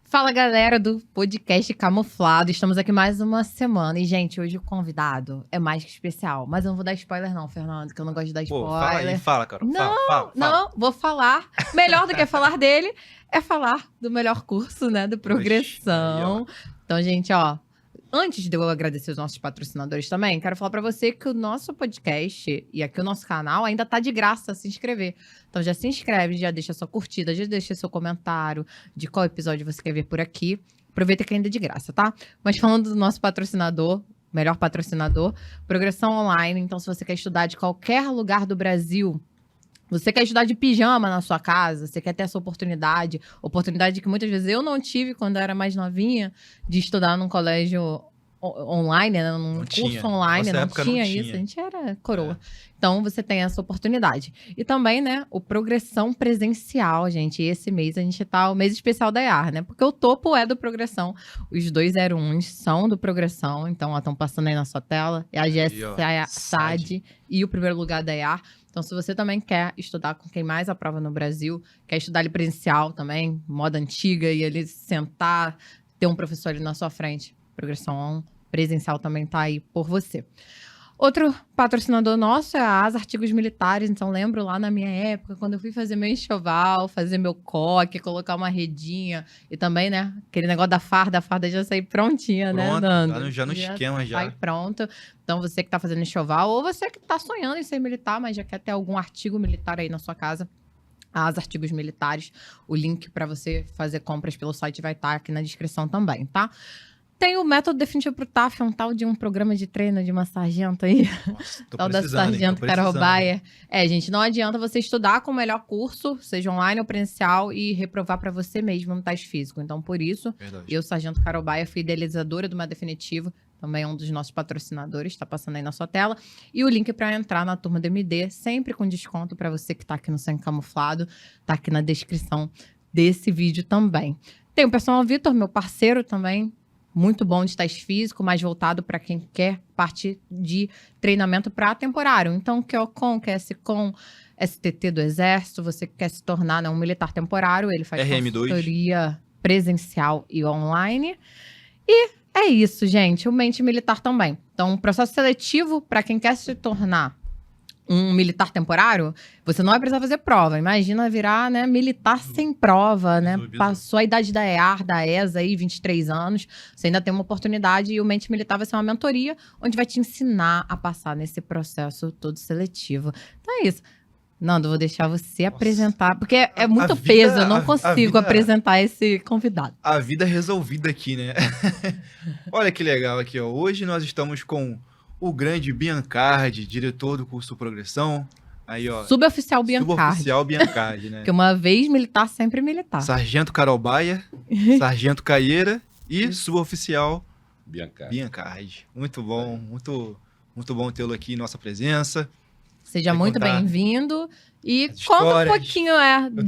Fala, galera do podcast Camuflado. Estamos aqui mais uma semana. E, gente, hoje o convidado é mais que especial. Mas eu não vou dar spoiler não, Fernando, que eu não gosto de dar spoiler. Fala, Carol. Não, vou falar. Melhor do que falar dele é falar do melhor curso, né, do Progressão. Oxi, aí, então, gente, antes de eu agradecer os nossos patrocinadores também, quero falar pra você que o nosso podcast e aqui o nosso canal ainda tá de graça se inscrever. Então já se inscreve, já deixa sua curtida, já deixa seu comentário de qual episódio você quer ver por aqui. Aproveita que ainda é de graça, tá? Mas falando do nosso patrocinador, melhor patrocinador, Progressão Online. Então se você quer estudar de qualquer lugar do Brasil, você quer estudar de pijama na sua casa, você quer ter essa oportunidade que muitas vezes eu não tive quando eu era mais novinha, de estudar num colégio online, né? Num curso online, não tinha isso, a gente era coroa. Então, você tem essa oportunidade. E também, né, o Progressão Presencial, gente. E esse mês a gente tá o mês especial da EAR, né? Porque o topo é do Progressão. Os 201 são do Progressão, então, estão passando aí na sua tela. É a GSA SAD e o primeiro lugar da EAR. Então, se você também quer estudar com quem mais aprova no Brasil, quer estudar ali presencial também, moda antiga, e ali sentar, ter um professor ali na sua frente, Progressão Presencial também tá aí por você. Outro patrocinador nosso é a Asa Artigos Militares. Então, lembro lá na minha época, quando eu fui fazer meu enxoval, fazer meu coque, colocar uma redinha. E também, né, aquele negócio da farda já sair prontinha, né, Nando? Tá já no esquema, já. Sai pronto. Então, você que tá fazendo enxoval, ou você que tá sonhando em ser militar, mas já quer ter algum artigo militar aí na sua casa, Asa Artigos Militares. O link para você fazer compras pelo site vai estar aqui na descrição também, tá? Tem o método definitivo pro TAF, um tal de um programa de treino de uma sargento aí. Nossa, tal da sargento Carol Bayer. Gente, não adianta você estudar com o melhor curso, seja online ou presencial, e reprovar para você mesmo no teste físico. Então, por isso, eu, sargento Carol Bayer, fui idealizadora do Método Definitivo, também é um dos nossos patrocinadores, está passando aí na sua tela. E o link para entrar na turma do MD, sempre com desconto para você que está aqui no Sangue Camuflado, tá aqui na descrição desse vídeo também. Tem o Personal Vitor, meu parceiro também, muito bom de teste físico, mais voltado para quem quer parte de treinamento para temporário. Então, QOCON, QSCOM, STT do Exército, você quer se tornar um militar temporário, ele faz consultoria presencial e online. E é isso, gente, o Mente Militar também. Então, um processo seletivo para quem quer se tornar um militar temporário, você não vai precisar fazer prova. Imagina virar, né, militar sem prova, né? Passou a idade da EAR, da ESA aí, 23 anos. Você ainda tem uma oportunidade e o Mente Militar vai ser uma mentoria onde vai te ensinar a passar nesse processo todo seletivo. Então é isso. Nando, vou deixar você apresentar, porque é muito peso, eu não consigo apresentar esse convidado. A vida resolvida aqui, né? Olha que legal aqui, ó. Hoje nós estamos com o grande Biancardi, diretor do curso Progressão. Aí, ó. Suboficial Biancardi. Suboficial Biancardi, né? Porque uma vez militar, sempre militar. Sargento Carol Bayer, Sargento Caieira e suboficial Biancardi. Muito bom, muito bom tê-lo aqui em nossa presença. Seja muito bem-vindo. E conta um pouquinho, Eu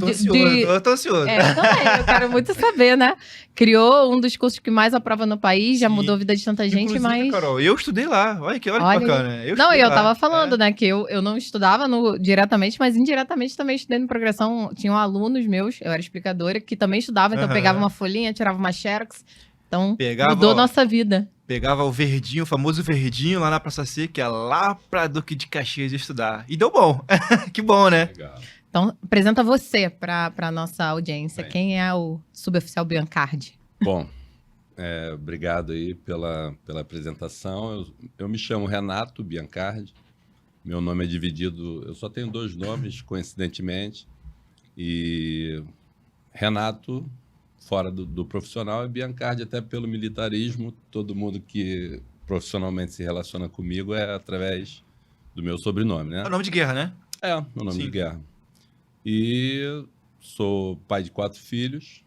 tô ansioso. Eu também, eu quero muito saber, né? Criou um dos cursos que mais aprova no país, já mudou a vida de tanta gente, mas... Carol, eu estudei lá, olha que bacana. Eu tava falando, né, que eu não estudava diretamente, mas indiretamente também estudei no Progressão. Tinham alunos meus, eu era explicadora, que também estudavam, então eu pegava uma folhinha, tirava uma xerox, então mudou nossa vida. Pegava o verdinho, o famoso verdinho lá na Praça C, que é lá pra Duque de Caxias estudar. E deu bom. Que bom, né? Legal. Então, apresenta você pra nossa audiência. Bem, quem é o suboficial Biancardi? Bom, obrigado aí pela apresentação. Eu me chamo Renato Biancardi. Meu nome é dividido... Eu só tenho 2 nomes, coincidentemente. E Renato... fora do profissional, e Biancardi até pelo militarismo. Todo mundo que profissionalmente se relaciona comigo é através do meu sobrenome, né? É o nome de guerra, né? É, o nome de guerra. E sou pai de 4 filhos.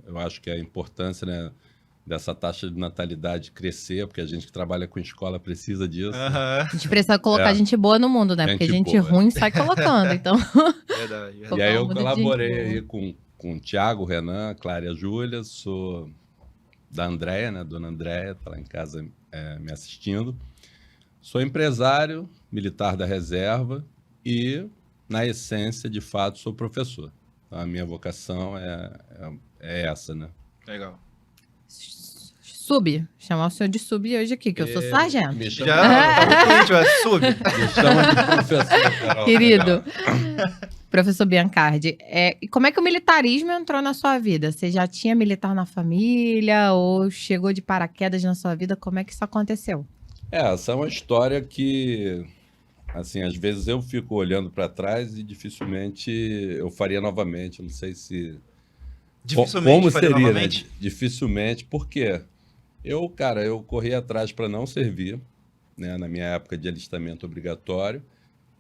Eu acho que a importância, né, dessa taxa de natalidade crescer, porque a gente que trabalha com escola precisa disso. A gente precisa colocar gente boa no mundo, né? Porque gente ruim sai colocando, então... Verdade. E aí eu colaborei aí com o Thiago, o Renan, a Clara e a Júlia. Sou da Andréia, né? Dona Andréia, tá lá em casa me assistindo. Sou empresário, militar da reserva e, na essência, de fato, sou professor. Então, a minha vocação é essa, né? Legal. Sub. Chamar o senhor de sub hoje aqui, que eu sou sargento. Me chama, Já tá muito quente, sub. me chama de professor, Carol. Querido. Professor Biancardi, e como é que o militarismo entrou na sua vida? Você já tinha militar na família ou chegou de paraquedas na sua vida? Como é que isso aconteceu? Essa é uma história que, assim, às vezes eu fico olhando para trás e dificilmente eu faria novamente. Eu não sei se... Dificilmente Como faria seria, novamente? né? Dificilmente, por quê? Eu corri atrás para não servir, né? Na minha época de alistamento obrigatório.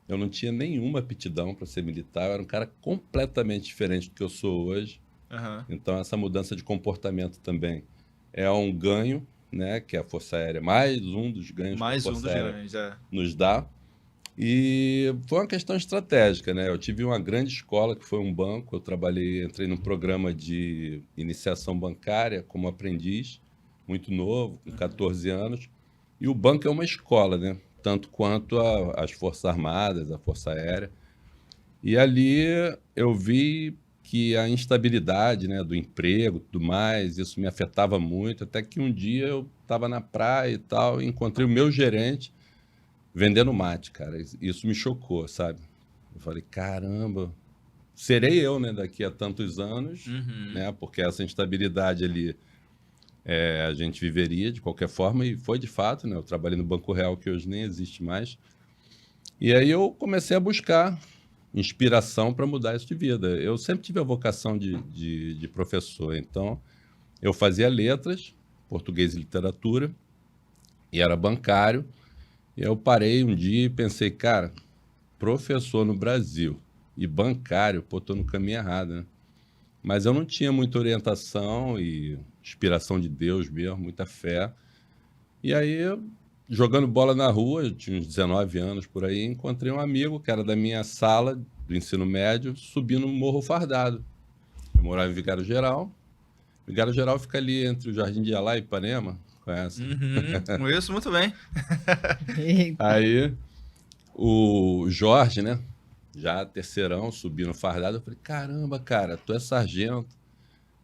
Eu não tinha nenhuma aptidão para ser militar, eu era um cara completamente diferente do que eu sou hoje. Uhum. Então, essa mudança de comportamento também é um ganho, né? Que a Força Aérea, mais um dos ganhos que a Força Aérea nos dá. E foi uma questão estratégica, né? Eu tive uma grande escola, que foi um banco. Eu entrei num programa de iniciação bancária como aprendiz, muito novo, com 14 anos. E o banco é uma escola, né? Tanto quanto as Forças Armadas, a Força Aérea. E ali eu vi que a instabilidade, né, do emprego e tudo mais, isso me afetava muito, até que um dia eu estava na praia e tal, e encontrei o meu gerente vendendo mate, cara. Isso me chocou, sabe? Eu falei, caramba, serei eu, né, daqui a tantos anos, né, porque essa instabilidade ali a gente viveria de qualquer forma, e foi de fato, né? Eu trabalhei no Banco Real, que hoje nem existe mais. E aí eu comecei a buscar inspiração para mudar isso de vida. Eu sempre tive a vocação de professor, então eu fazia letras, português e literatura, e era bancário. E eu parei um dia e pensei, cara, professor no Brasil e bancário, pô, tô no caminho errado, né? Mas eu não tinha muita orientação e inspiração de Deus mesmo, muita fé. E aí, jogando bola na rua, eu tinha uns 19 anos por aí, encontrei um amigo que era da minha sala do ensino médio, subindo no Morro Fardado. Eu morava em Vigário Geral. Vigário Geral fica ali entre o Jardim de Ialá e Ipanema, conhece? Conheço muito bem. Aí, o Jorge, né? Já terceirão, subindo fardado, eu falei, caramba, cara, tu é sargento.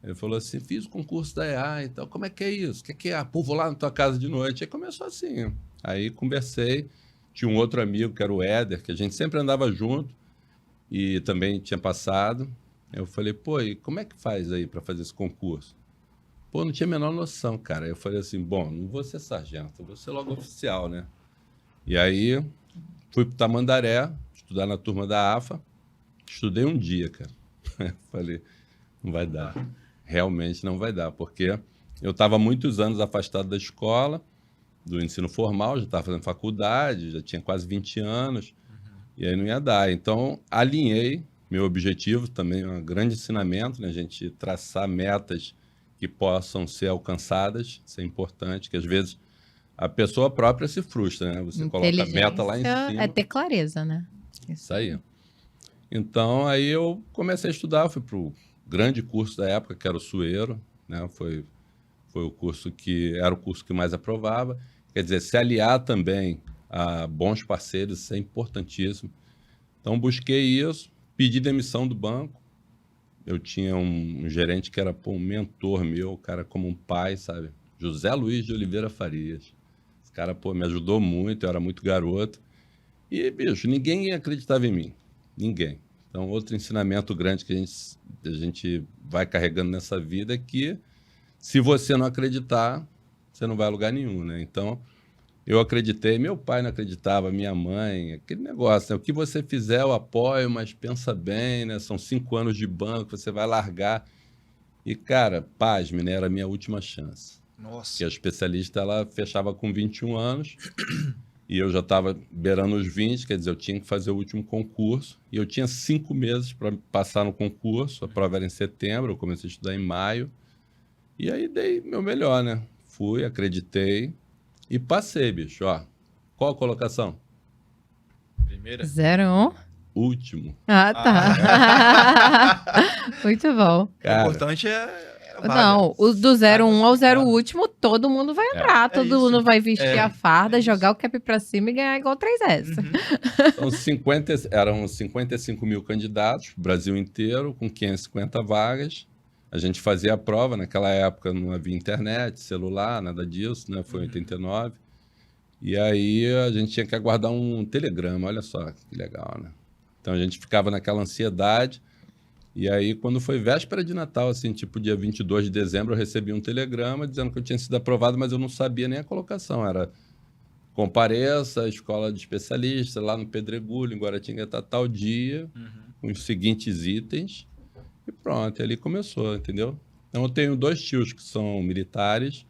Ele falou assim, fiz o concurso da EA e tal, como é que é isso? O que é? Pô, vou lá na tua casa de noite. Aí começou assim. Aí conversei, tinha um outro amigo que era o Éder, que a gente sempre andava junto e também tinha passado. Eu falei, pô, e como é que faz aí para fazer esse concurso? Pô, não tinha a menor noção, cara. Eu falei assim, bom, não vou ser sargento, vou ser logo oficial, né? E aí fui pro Tamandaré, estudar na turma da AFA. Estudei um dia, cara. Falei, não vai dar. Realmente não vai dar, porque eu estava há muitos anos afastado da escola, do ensino formal, já estava fazendo faculdade, já tinha quase 20 anos, e aí não ia dar. Então, alinhei meu objetivo, também um grande ensinamento, né? A gente traçar metas que possam ser alcançadas, isso é importante, que às vezes a pessoa própria se frustra, né? Você coloca a meta lá em cima. É ter clareza, né? Isso aí. Então, aí eu comecei a estudar, fui para o grande curso da época, que era o Sueiro, né? Foi o curso que era o curso que mais aprovava. Quer dizer, se aliar também a bons parceiros, isso é importantíssimo. Então, busquei isso, pedi demissão do banco. Eu tinha um gerente que era um mentor meu, cara como um pai, sabe? José Luiz de Oliveira Farias. Esse cara, me ajudou muito, eu era muito garoto. E, bicho, ninguém acreditava em mim. Ninguém. Então, outro ensinamento grande que a gente vai carregando nessa vida é que se você não acreditar, você não vai a lugar nenhum, né? Então, eu acreditei, meu pai não acreditava, minha mãe, aquele negócio, né? O que você fizer eu apoio, mas pensa bem, né? São 5 anos de banco, você vai largar. E, cara, pasme, né? Era a minha última chance. Nossa. Porque a especialista, ela fechava com 21 anos e eu já estava beirando os 20, quer dizer, eu tinha que fazer o último concurso. E eu tinha 5 meses para passar no concurso, a prova era em setembro, eu comecei a estudar em maio. E aí dei meu melhor, né? Fui, acreditei e passei, bicho. Ó, qual a colocação? Primeira? 01. Último. Ah, tá. Muito bom. Cara, o importante é Não, o do 01 ao 0 último, todo mundo vai entrar, todo mundo vai vestir a farda, jogar o cap pra cima e ganhar igual 3S. Então, eram 55 mil candidatos, Brasil inteiro, com 550 vagas. A gente fazia a prova, naquela época não havia internet, celular, nada disso, né? Foi em 89. E aí a gente tinha que aguardar um telegrama, olha só que legal, né? Então a gente ficava naquela ansiedade. E aí, quando foi véspera de Natal, assim, tipo dia 22 de dezembro, eu recebi um telegrama dizendo que eu tinha sido aprovado, mas eu não sabia nem a colocação. Era compareça à escola de especialista lá no Pedregulho, em Guaratinguetá, tal dia, com os seguintes itens. E pronto, ali começou, entendeu? Então eu tenho 2 tios que são militares,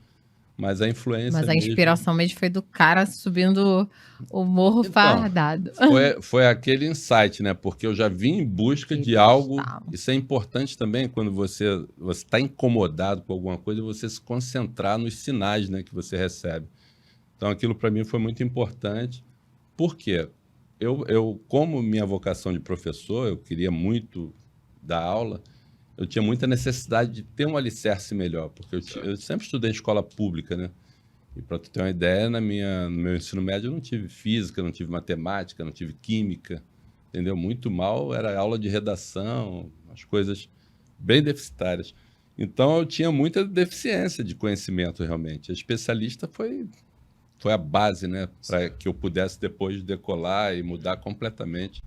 mas a influência Mas a inspiração mesmo foi do cara subindo o morro fardado. Foi aquele insight, né? Porque eu já vim em busca de algo. Isso é importante também quando você está incomodado com alguma coisa, você se concentrar nos sinais, né, que você recebe. Então aquilo para mim foi muito importante. Por quê? Eu, como minha vocação de professor, eu queria muito dar aula, eu tinha muita necessidade de ter um alicerce melhor, porque eu sempre estudei em escola pública, né? E para tu ter uma ideia, no meu ensino médio eu não tive física, não tive matemática, não tive química, entendeu? Muito mal, era aula de redação, as coisas bem deficitárias. Então eu tinha muita deficiência de conhecimento realmente. A especialista foi a base, né, para que eu pudesse depois decolar e mudar completamente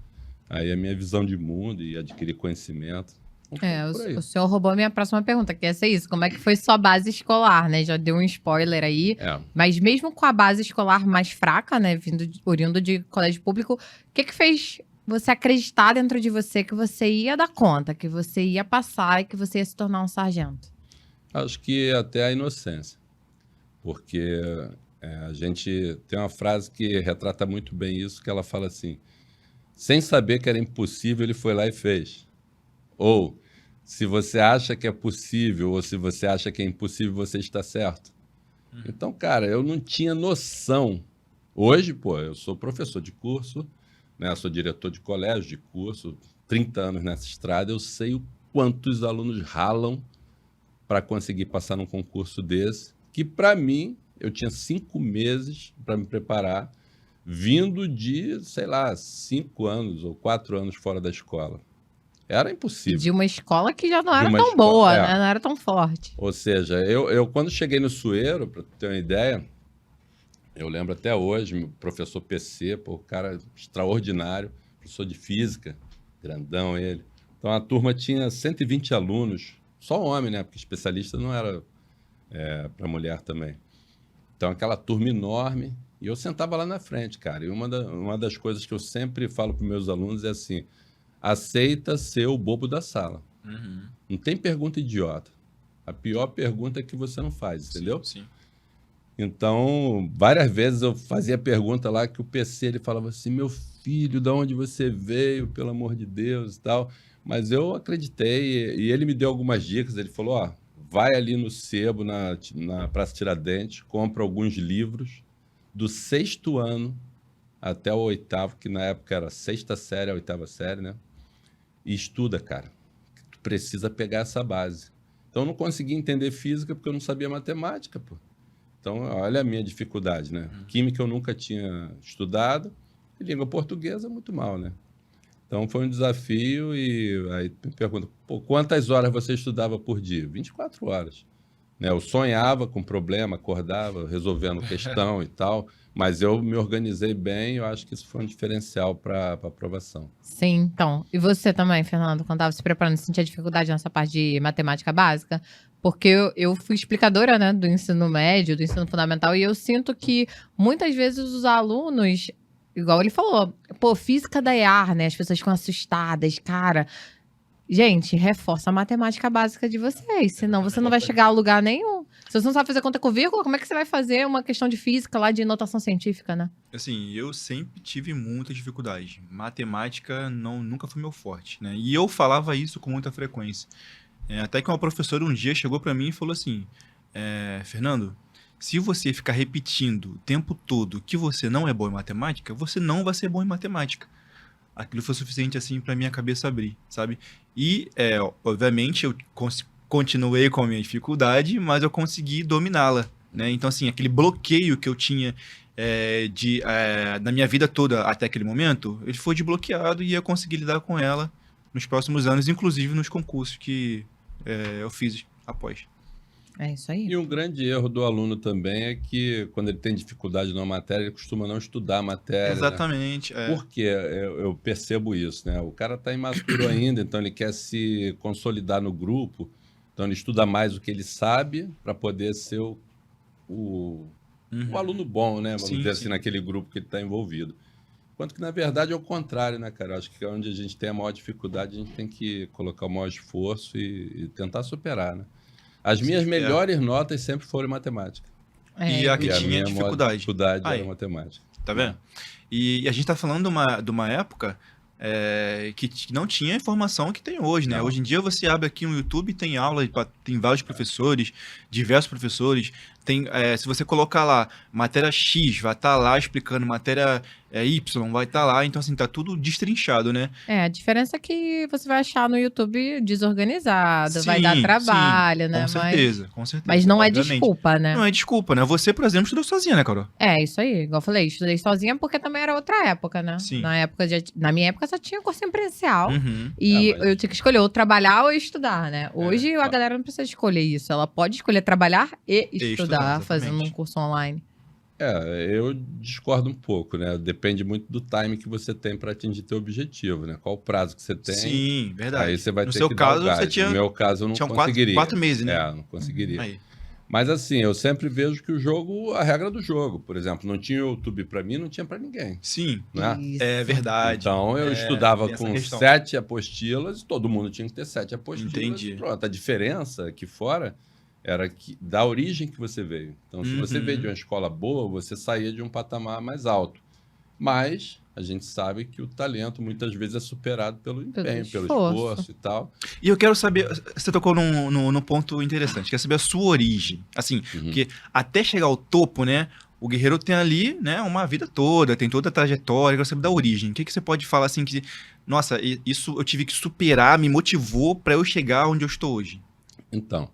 aí a minha visão de mundo e adquirir conhecimento. O senhor roubou a minha próxima pergunta, que ia ser isso. Como é que foi sua base escolar, né? Já deu um spoiler aí. Mas mesmo com a base escolar mais fraca, né? Oriundo de colégio público, o que fez você acreditar dentro de você que você ia dar conta, que você ia passar e que você ia se tornar um sargento? Acho que até a inocência. Porque a gente tem uma frase que retrata muito bem isso, que ela fala assim: sem saber que era impossível, ele foi lá e fez. Ou, se você acha que é possível, ou se você acha que é impossível, você está certo. Então, cara, eu não tinha noção. Hoje, pô, eu sou professor de curso, né? Eu sou diretor de colégio de curso, 30 anos nessa estrada, eu sei o quanto os alunos ralam para conseguir passar num concurso desse, que para mim, eu tinha 5 meses para me preparar, vindo de, sei lá, 5 anos ou 4 anos fora da escola. Era impossível. De uma escola que já não era tão boa, né? Não era tão forte. Ou seja, eu quando cheguei no Sueiro, para ter uma ideia, eu lembro até hoje, meu professor PC, pô, cara extraordinário, professor de física, grandão ele. Então a turma tinha 120 alunos, só homem, né? Porque especialista não era para mulher também. Então aquela turma enorme, e eu sentava lá na frente, cara. E uma das coisas que eu sempre falo para meus alunos é assim: aceita ser o bobo da sala. Não tem pergunta idiota. A pior pergunta é que você não faz, entendeu? Sim. Então, várias vezes eu fazia pergunta lá que o PC ele falava assim: meu filho, de onde você veio, pelo amor de Deus e tal. Mas eu acreditei e ele me deu algumas dicas. Ele falou: ó, vai ali no sebo, na Praça Tiradentes, compra alguns livros do 6º ano até o 8º, que na época era a 6ª série, a 8ª série, né? E estuda, cara. Tu precisa pegar essa base. Então, eu não conseguia entender física porque eu não sabia matemática, pô. Então, olha a minha dificuldade, né? Química eu nunca tinha estudado, e língua portuguesa muito mal, né? Então, foi um desafio e aí me pergunta, pô, quantas horas você estudava por dia? 24 horas. Né? Eu sonhava com problema, acordava, resolvendo questão e tal, mas eu me organizei bem e eu acho que isso foi um diferencial para a aprovação. Sim, então. E você também, Fernando, quando estava se preparando, sentia dificuldade nessa parte de matemática básica? Porque eu fui explicadora, né, do ensino médio, do ensino fundamental, e eu sinto que muitas vezes os alunos, igual ele falou, pô, física da EAR, né, as pessoas ficam assustadas, cara. Gente, reforça a matemática básica de vocês, senão você não vai chegar a lugar nenhum. Se você não sabe fazer conta com vírgula, como é que você vai fazer uma questão de física lá, de notação científica, né? Assim, eu sempre tive muita dificuldade. Matemática nunca foi meu forte, né? E eu falava isso com muita frequência. Até que uma professora um dia chegou para mim e falou assim: Fernando, se você ficar repetindo o tempo todo que você não é bom em matemática, você não vai ser bom em matemática. Aquilo foi suficiente assim para minha cabeça abrir, sabe? E, obviamente, eu continuei com a minha dificuldade, mas eu consegui dominá-la, né? Então, assim, aquele bloqueio que eu tinha na minha vida toda até aquele momento, ele foi desbloqueado e eu consegui lidar com ela nos próximos anos, inclusive nos concursos que eu fiz após. É isso aí. E um grande erro do aluno também é que, quando ele tem dificuldade numa matéria, ele costuma não estudar a matéria. Exatamente. Né? Por quê? Eu percebo isso, né? O cara está imaturo ainda, então ele quer se consolidar no grupo, então ele estuda mais o que ele sabe para poder ser o aluno bom, né? Vamos dizer assim, naquele grupo que ele está envolvido. Enquanto que, na verdade, é o contrário, né, cara? Eu acho que onde a gente tem a maior dificuldade, a gente tem que colocar o maior esforço e tentar superar, né? As minhas melhores notas sempre foram em matemática. E a que tinha dificuldade. Dificuldade era matemática. Tá vendo? E a gente tá falando de uma época que não tinha a informação que tem hoje, né? Não. Hoje em dia você abre aqui no YouTube, tem aula, tem vários professores, diversos professores. Se você colocar lá matéria X, vai estar lá explicando matéria Y, vai estar lá. Então, assim, tá tudo destrinchado, né? A diferença é que você vai achar no YouTube desorganizado, Sim, vai dar trabalho, né? Com certeza. Mas não obviamente. é desculpa, né? Não é desculpa, né? Você, por exemplo, estudou sozinha, né, Carol? Isso aí. Igual eu falei, estudei sozinha porque também era outra época, né? Sim. Na minha época só tinha cursinho presencial. Uhum. E eu tinha que escolher ou trabalhar ou estudar, né? Hoje a galera não precisa escolher isso. Ela pode escolher trabalhar e estudar, fazendo um curso online. Eu discordo um pouco, né? Depende muito do time que você tem para atingir teu objetivo, né? Qual o prazo que você tem. Sim, verdade. Aí você vai no ter seu que caso, dar o gás. você tinha... No meu caso, eu não tinha conseguiria. 4 meses, né? Não conseguiria. Aí. Mas assim, eu sempre vejo que a regra do jogo, por exemplo, não tinha YouTube para mim, não tinha para ninguém. Sim, né? É verdade. Então eu estudava com 7 apostilas e todo mundo tinha que ter 7 apostilas. Entendi. Pronto. A diferença aqui fora era da origem que você veio. Então, se você veio de uma escola boa, você saía de um patamar mais alto. Mas a gente sabe que o talento muitas vezes é superado pelo empenho, pelo esforço e tal. E eu quero saber, você tocou num ponto interessante, quer saber a sua origem. Assim, porque até chegar ao topo, né, o guerreiro tem ali, né, uma vida toda, tem toda a trajetória, eu quero saber da origem. O que você pode falar assim que, nossa, isso eu tive que superar, me motivou para eu chegar onde eu estou hoje? Então,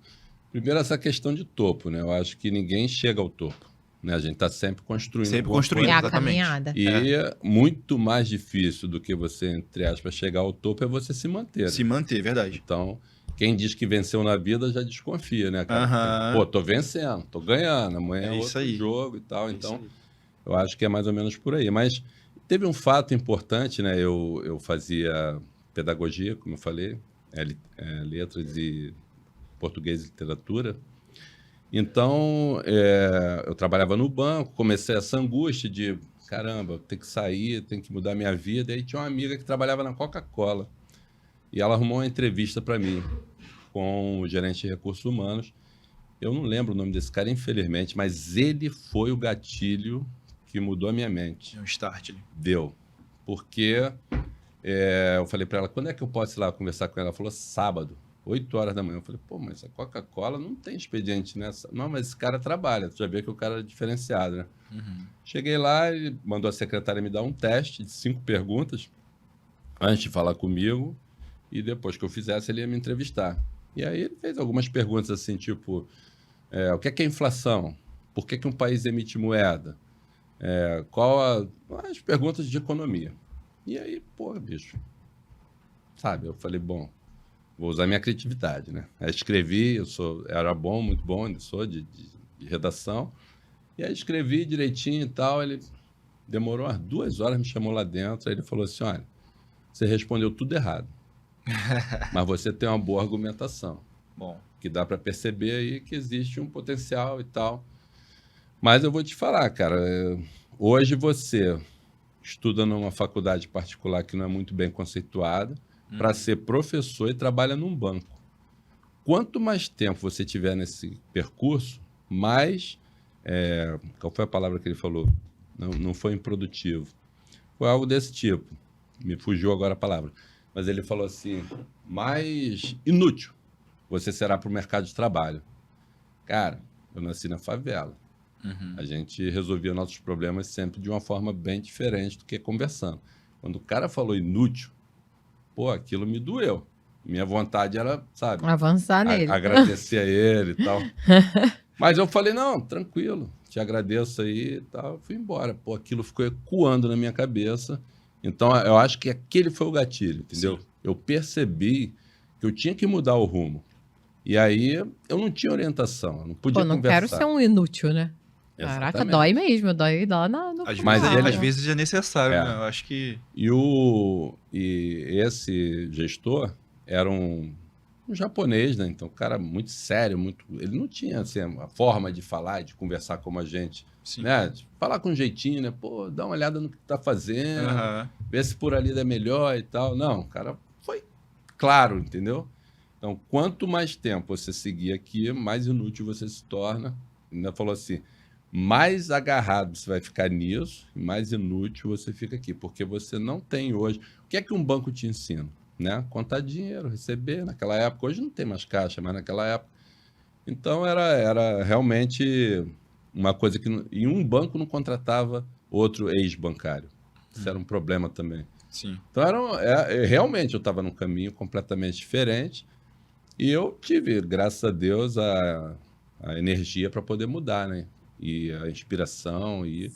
primeiro essa questão de topo, né? Eu acho que ninguém chega ao topo. Né? A gente está sempre construindo. Sempre construindo, exatamente. E muito mais difícil do que você, entre aspas, chegar ao topo é você se manter. Se manter, verdade. Então, quem diz que venceu na vida já desconfia, né, cara? Pô, tô vencendo, tô ganhando, amanhã é outro jogo e tal. Então, eu acho que é mais ou menos por aí. Mas teve um fato importante, né? Eu fazia pedagogia, como eu falei, letras e português e literatura. Então, eu trabalhava no banco, comecei essa angústia de, caramba, tem que sair, tem que mudar minha vida. E aí tinha uma amiga que trabalhava na Coca-Cola e ela arrumou uma entrevista para mim com o gerente de recursos humanos. Eu não lembro o nome desse cara, infelizmente, mas ele foi o gatilho que mudou a minha mente. Deu um start ali. Deu. Porque eu falei para ela, quando é que eu posso ir lá conversar com ela? Ela falou, sábado. 8 horas da manhã. Eu falei, pô, mas a Coca-Cola não tem expediente nessa. Não, mas esse cara trabalha. Tu já vê que o cara é diferenciado, né? Cheguei lá, ele mandou a secretária me dar um teste de 5 perguntas antes de falar comigo e depois que eu fizesse, ele ia me entrevistar. E aí ele fez algumas perguntas assim, tipo, o que é inflação? Por que um país emite moeda? As perguntas de economia. E aí, pô, bicho, sabe? Eu falei, bom, vou usar minha criatividade, né? Aí escrevi, era bom, muito bom, ainda sou de redação. E aí escrevi direitinho e tal. Ele demorou umas 2 horas, me chamou lá dentro. Aí ele falou assim, olha, você respondeu tudo errado. Mas você tem uma boa argumentação. Bom. Que dá para perceber aí que existe um potencial e tal. Mas eu vou te falar, cara, hoje você estuda numa faculdade particular que não é muito bem conceituada, para ser professor e trabalha num banco. Quanto mais tempo você tiver nesse percurso, mais... qual foi a palavra que ele falou? Não foi improdutivo. Foi algo desse tipo. Me fugiu agora a palavra. Mas ele falou assim, mais inútil você será para o mercado de trabalho. Cara, eu nasci na favela. A gente resolvia nossos problemas sempre de uma forma bem diferente do que conversando. Quando o cara falou inútil, pô, aquilo me doeu. Minha vontade era, sabe, Avançar nele. agradecer a ele e tal. Mas eu falei, não, tranquilo, te agradeço aí e tal. Eu fui embora. Pô, aquilo ficou ecoando na minha cabeça. Então, eu acho que aquele foi o gatilho, entendeu? Sim. Eu percebi que eu tinha que mudar o rumo. E aí, eu não tinha orientação, eu não podia Pô, não conversar. quero ser um inútil, né? Caraca, Exatamente. dói mesmo, dói lá no Às, Mas vezes, ele- às vezes é necessário, É. né? Eu acho que... E esse gestor era um japonês, né? Então, um cara muito sério, ele não tinha assim, a forma de falar, de conversar como a gente, Sim. né? De falar com um jeitinho, né? Pô, dá uma olhada no que tá fazendo, Aham. vê se por ali dá melhor e tal. Não, o cara foi claro, entendeu? Então, quanto mais tempo você seguir aqui, mais inútil você se torna. Ainda falou assim, mais agarrado você vai ficar nisso, e mais inútil você fica aqui, porque você não tem hoje... O que é que um banco te ensina? Né? Contar dinheiro, receber. Naquela época, hoje não tem mais caixa, mas naquela época... Então, era realmente uma coisa que... E um banco não contratava outro ex-bancário. Isso era um problema também. Sim. Então, realmente, eu estava num caminho completamente diferente e eu tive, graças a Deus, a energia para poder mudar, né? E a inspiração e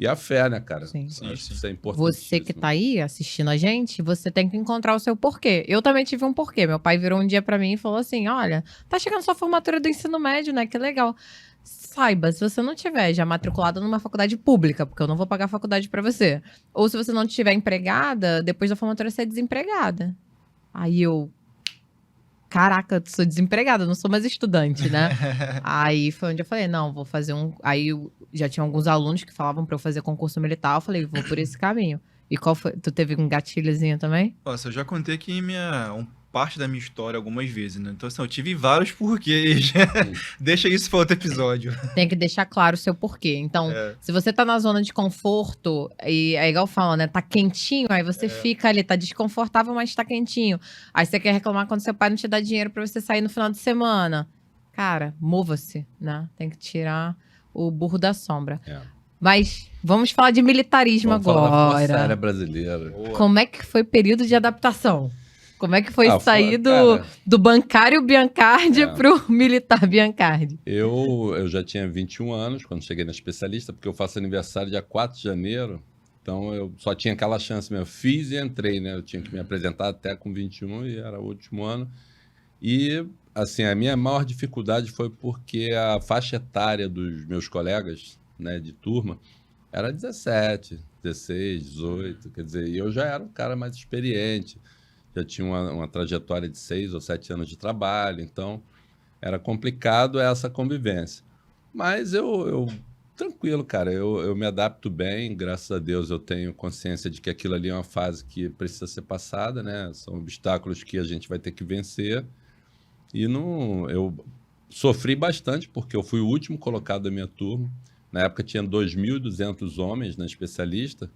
a fé, né, cara? Sim. Sim, Acho que sim. isso é importantíssimo. Você que tá aí assistindo a gente, você tem que encontrar o seu porquê. Eu também tive um porquê. Meu pai virou um dia pra mim e falou assim: olha, tá chegando sua formatura do ensino médio, né? Que legal. Saiba, se você não tiver já matriculado numa faculdade pública, porque eu não vou pagar a faculdade pra você, ou se você não estiver empregada, depois da formatura você é desempregada. Aí eu, caraca, eu sou desempregada, eu não sou mais estudante, né? Aí foi onde eu falei, não, vou fazer um... Aí já tinha alguns alunos que falavam pra eu fazer concurso militar, eu falei, vou por esse caminho. E qual foi? Tu teve um gatilhozinho também? Nossa, eu já contei aqui parte da minha história algumas vezes, né? Então, assim, eu tive vários porquês. Deixa isso para outro episódio. Tem que deixar claro o seu porquê. Então, se você tá na zona de conforto, e é igual fala, né? Tá quentinho, aí você fica ali, tá desconfortável, mas tá quentinho. Aí você quer reclamar quando seu pai não te dá dinheiro pra você sair no final de semana. Cara, mova-se, né? Tem que tirar o burro da sombra. Mas vamos falar de militarismo Vamos falar da Força Aérea agora. Brasileira. Boa. Como é que foi o período de adaptação? Como é que foi sair cara, do bancário Biancardi É. pro militar Biancardi? eu já tinha 21 anos quando cheguei na especialista, porque eu faço aniversário dia 4 de janeiro, então eu só tinha aquela chance mesmo. Fiz e entrei, né? Eu tinha que me apresentar até com 21 e era o último ano. E, assim, a minha maior dificuldade foi porque a faixa etária dos meus colegas, né, de turma era 17, 16, 18, quer dizer, e eu já era um cara mais experiente, já tinha uma trajetória de 6 ou 7 anos de trabalho, então era complicado essa convivência. Mas eu tranquilo, cara, eu me adapto bem, graças a Deus eu tenho consciência de que aquilo ali é uma fase que precisa ser passada, né? São obstáculos que a gente vai ter que vencer. E eu sofri bastante, porque eu fui o último colocado da minha turma. Na época tinha 2.200 homens na especialista,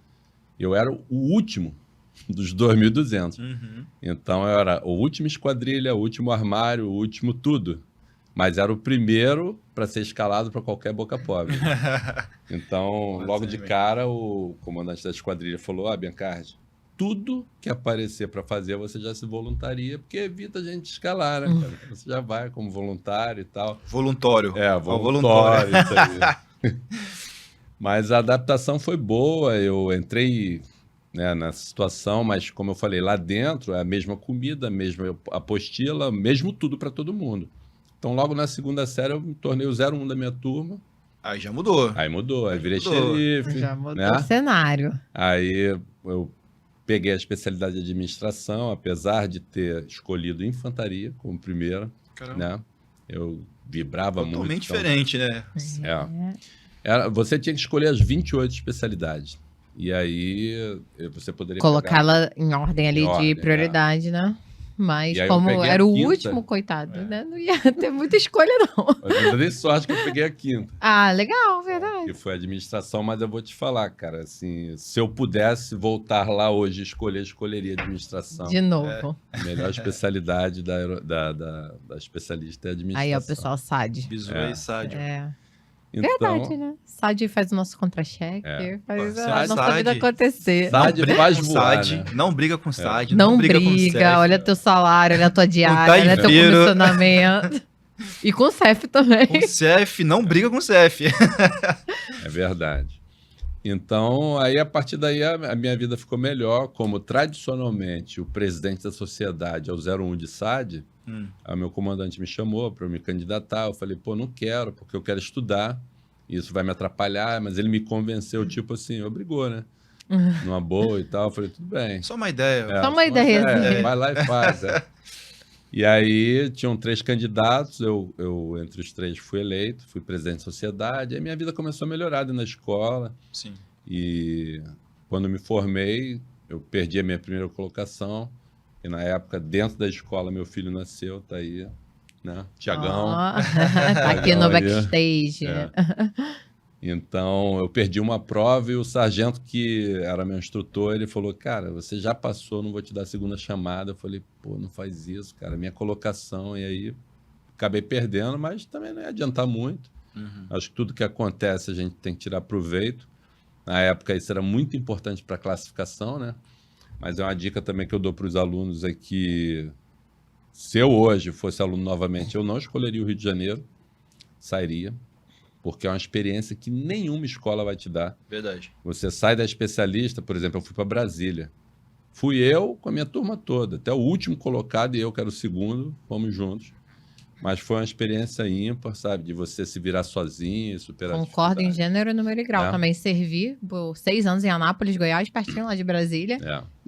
eu era o último dos 2.200. Uhum. Então eu era o último esquadrilha, o último armário, o último tudo. Mas era o primeiro para ser escalado para qualquer boca pobre. Então, logo de cara, o comandante da esquadrilha falou: Biancardi, tudo que aparecer para fazer, você já se voluntaria, porque evita a gente escalar, né, cara? Você já vai como voluntário e tal. Voluntório. Voluntário, isso aí. Mas a adaptação foi boa, eu entrei, né, nessa situação, mas como eu falei, lá dentro é a mesma comida, a mesma apostila, mesmo tudo para todo mundo. Então, logo na segunda série, eu me tornei o 01 da minha turma. Aí já mudou. Aí mudou, aí virei mudou. xerife. Já mudou né? o cenário. Aí eu peguei a especialidade de administração, apesar de ter escolhido infantaria como primeira, Caramba. né? Eu vibrava muito. Totalmente então, diferente, né? você tinha que escolher as 28 especialidades. E aí você poderia Colocá-la em ordem ali Em ordem, de prioridade, né? Mas E aí eu como peguei a era o quinta. último, coitado, né? Não ia ter muita escolha, não. Mas eu dei sorte que eu peguei a quinta, Ah, legal, verdade. que foi a administração, mas eu vou te falar, cara, assim, se eu pudesse voltar lá hoje e escolheria administração. De novo. A melhor especialidade da especialista é a administração. Aí, ó, pessoal, SAD. Bizu e Sádio. É. Então, Verdade, né? SAD faz o nosso contra-cheque, faz Pô, a SAD, nossa vida acontecer. SAD Não briga faz com voar, SAD, né? não briga com SAD, Não briga com briga, CEF. olha teu salário, olha tua diária, tá olha teu inteiro. comissionamento. E com o CEF também. Com CEF, não briga com CEF. É verdade. Então, aí a partir daí a minha vida ficou melhor, como tradicionalmente o presidente da sociedade é o 01 de SAD, aí o meu comandante me chamou para me candidatar, eu falei, pô, não quero, porque eu quero estudar, isso vai me atrapalhar, mas ele me convenceu, tipo assim, obrigou, né? Numa boa e tal, eu falei, tudo bem. Só uma ideia. Só uma ideia. Vai lá e faz. E aí tinham 3 candidatos, eu entre os 3 fui eleito, fui presidente da sociedade, aí minha vida começou a melhorar na escola. Sim. E quando me formei, eu perdi a minha primeira colocação, e na época, dentro da escola, meu filho nasceu, tá aí, né? Tiagão. Tá aqui no backstage. Então, eu perdi uma prova e o sargento que era meu instrutor, ele falou, cara, você já passou, não vou te dar a segunda chamada. Eu falei, pô, não faz isso, cara, minha colocação. E aí, acabei perdendo, mas também não ia adiantar muito. Acho que tudo que acontece a gente tem que tirar proveito. Na época, isso era muito importante para a classificação, né? Mas é uma dica também que eu dou para os alunos é que se eu hoje fosse aluno novamente, eu não escolheria o Rio de Janeiro, sairia. Porque é uma experiência que nenhuma escola vai te dar. Verdade. Você sai da especialista, por exemplo, eu fui para Brasília. Fui eu com a minha turma toda, até o último colocado e eu, que era o segundo, fomos juntos. Mas foi uma experiência ímpar, sabe? De você se virar sozinho e superar Concordo em gênero, número e grau. Também servi por 6 anos em Anápolis, Goiás, pertinho lá de Brasília.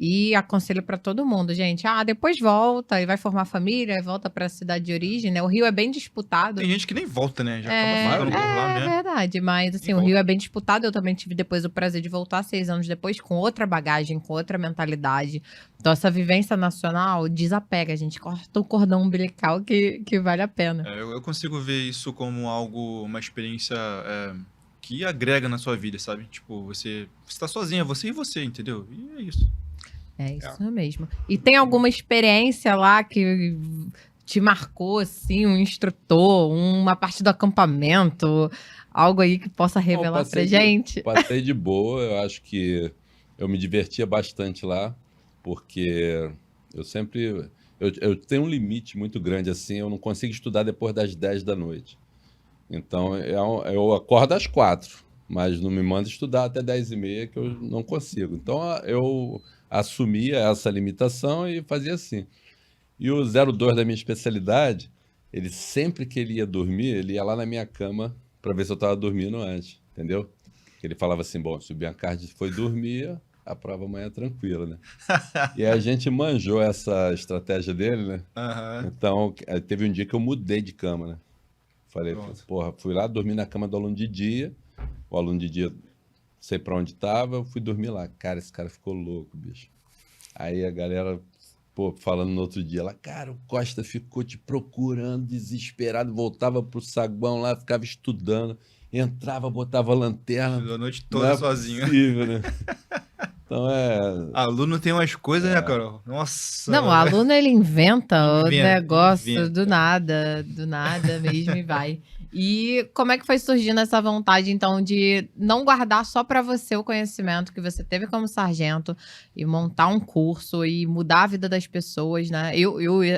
E aconselho para todo mundo, gente. Depois volta e vai formar família, volta para a cidade de origem, né? O Rio é bem disputado. Tem gente que nem volta, né? Já acaba ficando por lá mesmo. É verdade, mas assim, o Rio é bem disputado. Eu também tive depois o prazer de voltar 6 anos depois, com outra bagagem, com outra mentalidade. Então, essa vivência nacional desapega, a gente corta o cordão umbilical que vale a pena. Eu consigo ver isso como algo, uma experiência que agrega na sua vida, sabe? Tipo, você tá sozinha, você e você, entendeu? E é isso. É isso mesmo. E tem alguma experiência lá que te marcou, assim, um instrutor, uma parte do acampamento, algo aí que possa revelar pra gente? Passei de boa, eu acho que eu me divertia bastante lá, porque eu sempre... Eu tenho um limite muito grande, assim, eu não consigo estudar depois das 10 da noite. Então, eu acordo às 4, mas não me manda estudar até 10h30, que eu não consigo. Então, eu assumia essa limitação e fazia assim. E o 02 da minha especialidade, ele sempre que ele ia dormir, ele ia lá na minha cama para ver se eu estava dormindo antes, entendeu? Ele falava assim, bom, se o Biancardi foi dormir, a prova amanhã é tranquila, né? E a gente manjou essa estratégia dele, né? Então, teve um dia que eu mudei de cama, né? Falei, porra, fui lá dormir na cama do aluno de dia, o aluno de dia... sei pra onde tava, eu fui dormir lá. Cara, esse cara ficou louco, bicho. Aí a galera, falando no outro dia lá, cara, o Costa ficou te procurando, desesperado, voltava pro saguão lá, ficava estudando, entrava, botava a lanterna. A noite toda sozinho. Possível, né? Então Aluno tem umas coisas, né, Carol? Nossa. Não, o aluno ele inventa o negócio inventa. do nada mesmo e vai. E como é que foi surgindo essa vontade, então, de não guardar só para você o conhecimento que você teve como sargento e montar um curso e mudar a vida das pessoas, né?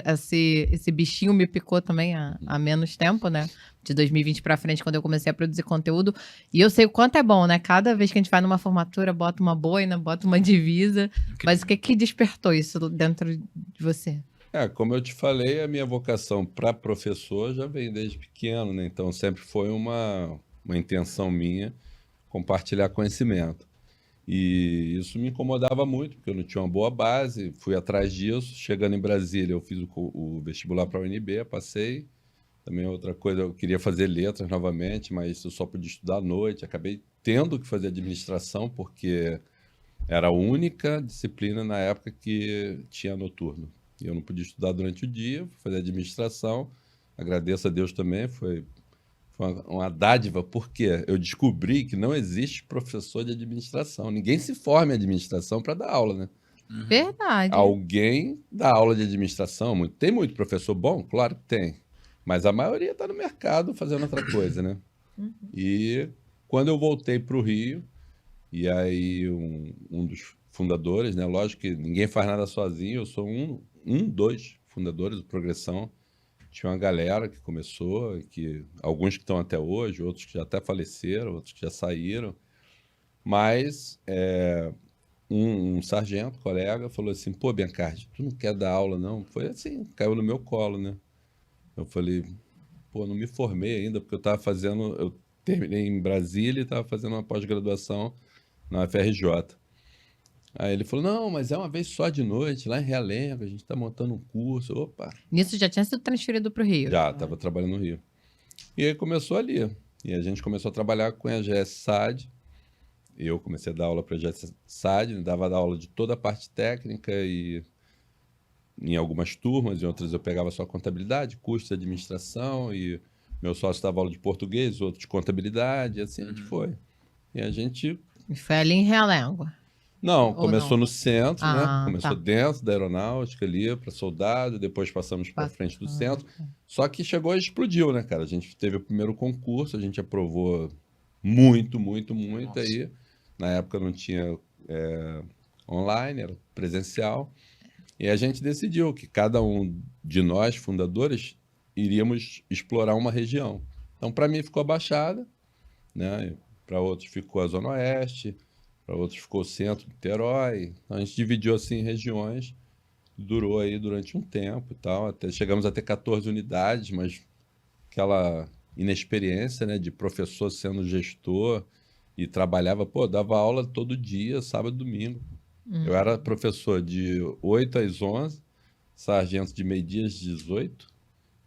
Esse bichinho me picou também há menos tempo, né? De 2020 para frente, quando eu comecei a produzir conteúdo. E eu sei o quanto é bom, né? Cada vez que a gente vai numa formatura, bota uma boina, bota uma divisa. Incrível. Mas o que despertou isso dentro de você? Como eu te falei, a minha vocação para professor já vem desde pequeno, né? Então sempre foi uma intenção minha compartilhar conhecimento. E isso me incomodava muito, porque eu não tinha uma boa base, fui atrás disso. Chegando em Brasília, eu fiz o vestibular para a UNB, passei. Também outra coisa, eu queria fazer letras novamente, mas eu só podia estudar à noite. Acabei tendo que fazer administração, porque era a única disciplina na época que tinha noturno. Eu não podia estudar durante o dia, fui fazer administração. Agradeço a Deus também, foi uma dádiva, porque eu descobri que não existe professor de administração. Ninguém se forma em administração para dar aula, né? Verdade. Alguém dá aula de administração. Tem muito professor bom? Claro que tem. Mas a maioria está no mercado fazendo outra coisa, né? E quando eu voltei para o Rio, e aí um dos fundadores, né? Lógico que ninguém faz nada sozinho, eu sou dos fundadores do Progressão. Tinha uma galera que começou, alguns que estão até hoje, outros que já até faleceram, outros que já saíram. Mas um sargento, colega, falou assim, pô, Biancardi, tu não quer dar aula, não? Foi assim, caiu no meu colo, né? Eu falei, pô, não me formei ainda, porque eu terminei em Brasília e estava fazendo uma pós-graduação na UFRJ. Aí ele falou, não, mas é uma vez só de noite, lá em Realengo, a gente está montando um curso. Opa, Nisso já tinha sido transferido para o Rio. já, estava trabalhando no Rio. E aí começou ali. E a gente começou a trabalhar com a EGS SAD. Eu comecei a dar aula para a EGS SAD, dava aula de toda a parte técnica e em algumas turmas, em outras eu pegava só contabilidade, custo de administração, e meu sócio dava aula de português, outro de contabilidade, e assim a gente foi. E a gente... E foi ali em Realengo. Não, Ou começou não? no centro, né? Ah, Começou tá. dentro da aeronáutica ali, para soldado, depois passamos para frente do centro. Só que chegou e explodiu, né, cara? A gente teve o primeiro concurso, a gente aprovou muito. Nossa. Aí, na época não tinha online, era presencial. E a gente decidiu que cada um de nós, fundadores, iríamos explorar uma região. Então, para mim, ficou a Baixada, né? Para outros ficou a Zona Oeste, para outros ficou o centro, Niterói. Então, a gente dividiu assim em regiões, durou aí durante um tempo e tal, chegamos a ter 14 unidades, mas aquela inexperiência, né, de professor sendo gestor e dava aula todo dia, sábado e domingo. Eu era professor de 8 às 11, sargento de meio-dia às 18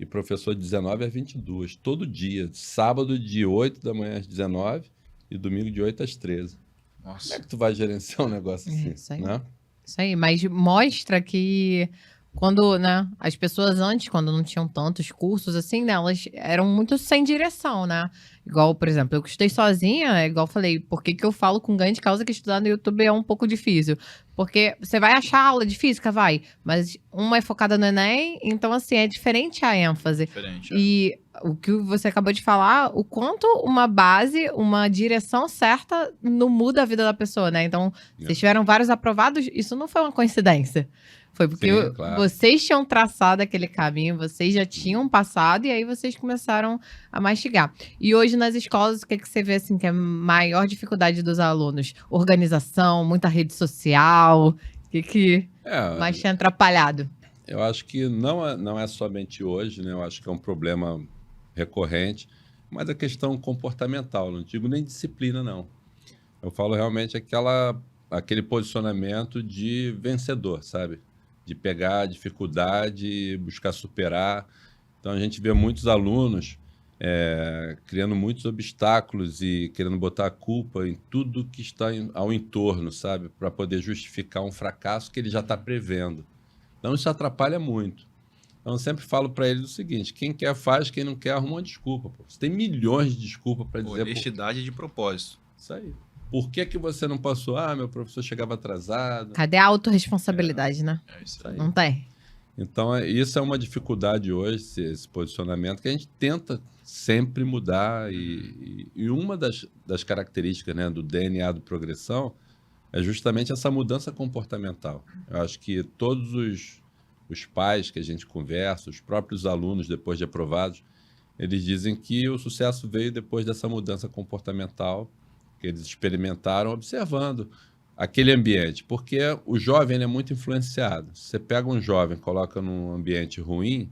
e professor de 19 às 22, todo dia, sábado de 8 da manhã às 19 e domingo de 8 às 13. Nossa. Como é que tu vai gerenciar um negócio assim, Isso aí. né? Isso aí, mas mostra que quando, né, as pessoas antes, quando não tinham tantos cursos assim, né, elas eram muito sem direção, né? Igual, por exemplo, eu estudei sozinha, igual eu falei, por que que eu falo com ganho de causa que estudar no YouTube é um pouco difícil? Porque você vai achar aula de física, vai, mas uma é focada no Enem, então assim, é diferente a ênfase. Diferente. E o que você acabou de falar, o quanto uma base, uma direção certa não muda a vida da pessoa, né? Então, vocês tiveram vários aprovados, isso não foi uma coincidência. Foi porque Sim, claro. vocês tinham traçado aquele caminho, vocês já tinham passado, e aí vocês começaram a mastigar. E hoje nas escolas, o que você vê assim, que é a maior dificuldade dos alunos? Organização, muita rede social, o que mais tinha atrapalhado? Eu acho que não é somente hoje, né? Eu acho que é um problema recorrente, mas a questão comportamental, não digo nem disciplina, não. Eu falo realmente aquele posicionamento de vencedor, sabe? De pegar a dificuldade e buscar superar. Então, a gente vê muitos alunos criando muitos obstáculos e querendo botar a culpa em tudo que está ao entorno, sabe? Para poder justificar um fracasso que ele já está prevendo. Então, isso atrapalha muito. Então, eu sempre falo para eles o seguinte, quem quer faz, quem não quer arruma uma desculpa. Pô. Você tem milhões de desculpas para dizer... Honestidade de propósito. Isso aí. Por que você não passou? Ah, meu professor chegava atrasado. Cadê a autorresponsabilidade, né? É isso aí. Não tem. Então, isso é uma dificuldade hoje, esse posicionamento, que a gente tenta sempre mudar. E uma das características, né, do DNA do Progressão é justamente essa mudança comportamental. Eu acho que todos os pais que a gente conversa, os próprios alunos, depois de aprovados, eles dizem que o sucesso veio depois dessa mudança comportamental que eles experimentaram observando aquele ambiente. Porque o jovem ele é muito influenciado. Se você pega um jovem e coloca num ambiente ruim,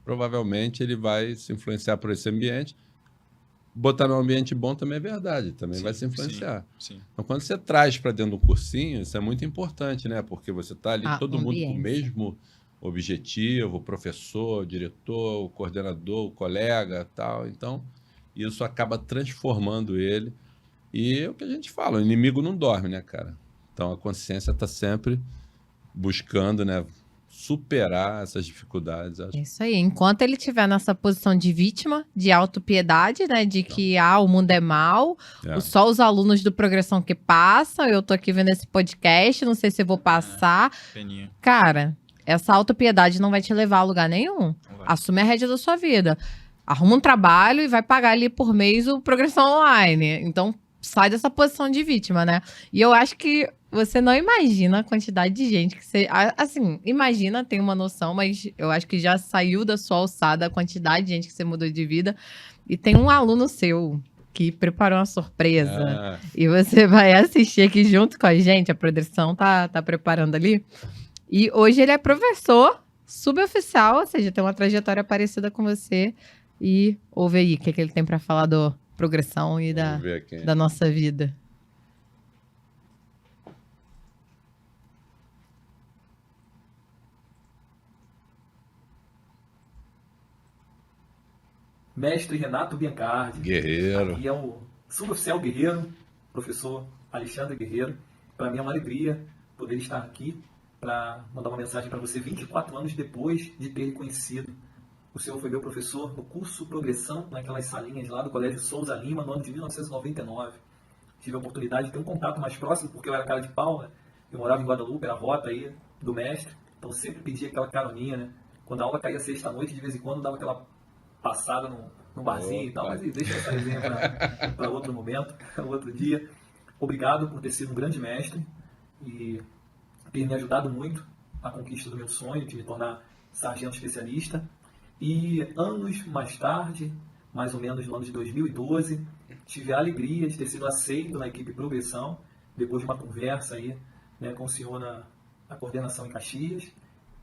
provavelmente ele vai se influenciar por esse ambiente. Botar num ambiente bom também é verdade, também vai se influenciar. Sim. Então, quando você traz para dentro do cursinho, isso é muito importante, né? Porque você está ali, todo mundo com o mesmo objetivo, o professor, o diretor, o coordenador, o colega, tal. Então, isso acaba transformando ele. E é o que a gente fala, o inimigo não dorme, né, cara? Então, a consciência está sempre buscando, né, superar essas dificuldades. Acho. Isso aí. Enquanto ele estiver nessa posição de vítima, de autopiedade, né? De que o mundo é mau, só os alunos do Progressão que passam, eu tô aqui vendo esse podcast, não sei se eu vou passar. Peninha. Cara, essa autopiedade não vai te levar a lugar nenhum. Assume a rédea da sua vida. arruma um trabalho e vai pagar ali por mês o Progressão Online. Então, sai dessa posição de vítima, né? E eu acho que você não imagina a quantidade de gente que você... Assim, imagina, tem uma noção, mas eu acho que já saiu da sua alçada a quantidade de gente que você mudou de vida. E tem um aluno seu que preparou uma surpresa. E você vai assistir aqui junto com a gente. A produção tá preparando ali. E hoje ele é professor suboficial, ou seja, tem uma trajetória parecida com você. E ouve aí o que ele tem para falar do Progressão e da nossa vida. Mestre Renato Biancardi. Guerreiro. Aqui é o suboficial guerreiro, professor Alexandre Guerreiro. Para mim é uma alegria poder estar aqui para mandar uma mensagem para você 24 anos depois de ter reconhecido. O senhor foi meu professor no curso Progressão, naquelas salinhas lá do Colégio Souza Lima, no ano de 1999. Tive a oportunidade de ter um contato mais próximo, porque eu era cara de pau, né? Eu morava em Guadalupe, era a rota aí do mestre, então sempre pedia aquela caroninha, né? Quando a aula caía sexta-noite, de vez em quando dava aquela passada no barzinho e tal, mas deixa essa resenha para outro momento, outro dia. Obrigado por ter sido um grande mestre e ter me ajudado muito na conquista do meu sonho de me tornar sargento especialista. E anos mais tarde, mais ou menos no ano de 2012, tive a alegria de ter sido aceito na equipe Progressão, depois de uma conversa aí, né, com o senhor na coordenação em Caxias,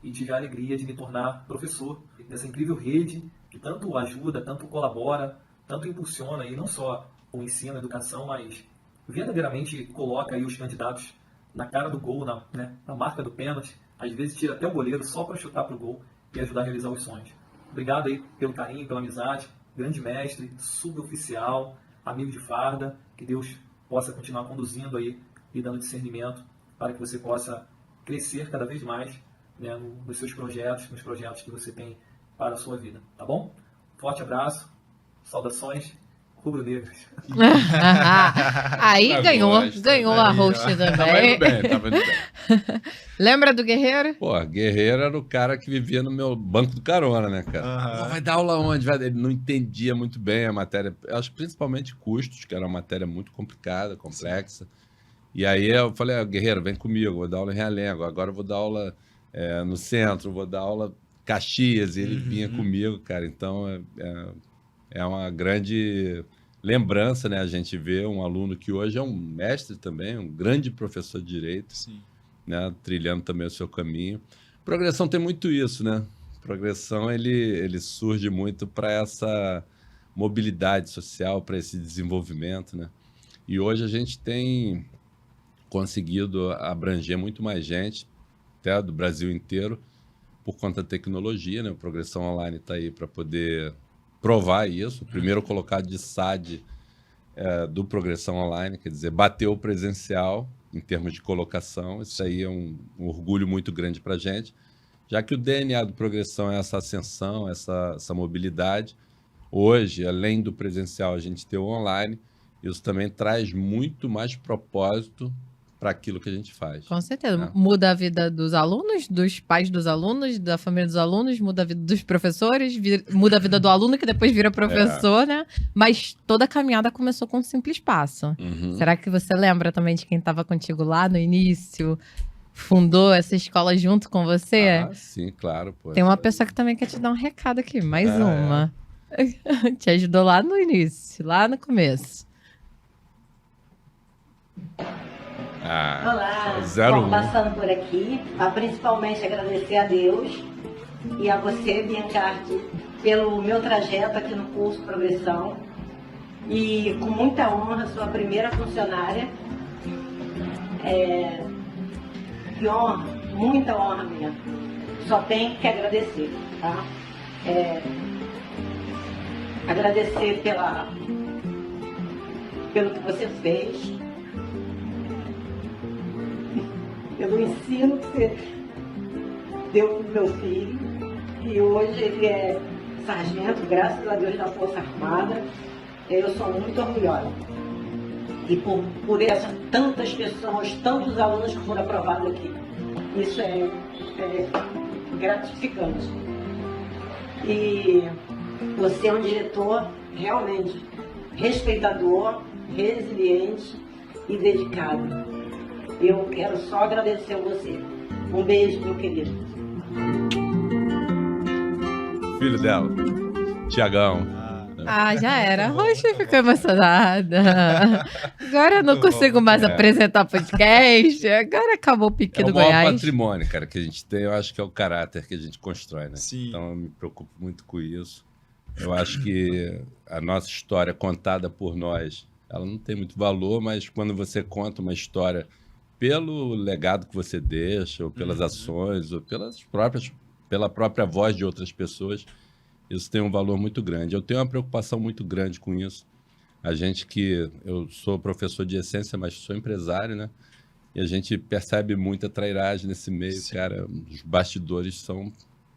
e tive a alegria de me tornar professor dessa incrível rede que tanto ajuda, tanto colabora, tanto impulsiona aí não só o ensino, a educação, mas verdadeiramente coloca aí os candidatos na cara do gol, na marca do pênalti, às vezes tira até o goleiro só para chutar para o gol e ajudar a realizar os sonhos. Obrigado aí pelo carinho, pela amizade, grande mestre, suboficial, amigo de farda, que Deus possa continuar conduzindo aí e dando discernimento para que você possa crescer cada vez mais, né, nos seus projetos, nos projetos que você tem para a sua vida, tá bom? Forte abraço, saudações rubro-negras. Aí ganhou a host também. Tava indo bem. Lembra do Guerreiro? Pô, Guerreiro era o cara que vivia no meu banco do carona, né, cara? Pô, vai dar aula onde? Ele não entendia muito bem a matéria, eu acho principalmente custos, que era uma matéria muito complicada, complexa. E aí eu falei, Guerreiro, vem comigo, vou dar aula em Realengo, agora eu vou dar aula no centro, vou dar aula Caxias, e ele vinha comigo, cara. Então é uma grande lembrança, né? A gente vê um aluno que hoje é um mestre também, um grande professor de Direito, né? Trilhando também o seu caminho. Progressão tem muito isso, né? Progressão, ele surge muito para essa mobilidade social, para esse desenvolvimento, né? E hoje a gente tem conseguido abranger muito mais gente, até do Brasil inteiro, por conta da tecnologia, né? O Progressão Online está aí para poder provar isso. O primeiro colocado de SAD do Progressão Online, quer dizer, bateu o presencial em termos de colocação. Isso aí é um orgulho muito grande para a gente, já que o DNA do Progressão é essa ascensão, essa mobilidade. Hoje, além do presencial, a gente tem o online. Isso também traz muito mais propósito para aquilo que a gente faz. Com certeza. Muda a vida dos alunos, dos pais dos alunos, da família dos alunos, muda a vida dos professores, muda a vida do aluno que depois vira professor, né? Mas toda a caminhada começou com um simples passo. Será que você lembra também de quem estava contigo lá no início? Fundou essa escola junto com você? Sim, claro. Pô. Tem uma pessoa que também quer te dar um recado aqui, mais uma. Te ajudou lá no início, lá no começo. Olá, Bom, passando por aqui, principalmente agradecer a Deus e a você, Biancardi, pelo meu trajeto aqui no curso Progressão. E com muita honra, sou a primeira funcionária. Que honra, muita honra mesmo. Só tenho que agradecer, tá? Agradecer pelo que você fez, pelo ensino que você deu para o meu filho, e hoje ele é sargento, graças a Deus, da Força Armada. Eu sou muito orgulhosa. E por tantas pessoas, tantos alunos que foram aprovados aqui. Isso é gratificante. E Você é um diretor realmente respeitador, resiliente e dedicado. Eu quero só agradecer a você. Um beijo, meu querido. Filho dela, Tiagão. Ah, já era. Oxe, ficou emocionada. Agora eu não consigo mais apresentar podcast. Agora acabou o pique É do o maior Goiás. patrimônio, cara, que a gente tem. Eu acho que é o caráter que a gente constrói, né? Sim. Então eu me preocupo muito com isso. Eu acho que a nossa história contada por nós, ela não tem muito valor, mas quando você conta uma história pelo legado que você deixa, ou pelas ações, ou pela própria voz de outras pessoas, isso tem um valor muito grande. Eu tenho uma preocupação muito grande com isso. A gente eu sou professor de essência, mas sou empresário, né? E a gente percebe muita trairagem nesse meio, Sim. cara. Os bastidores são...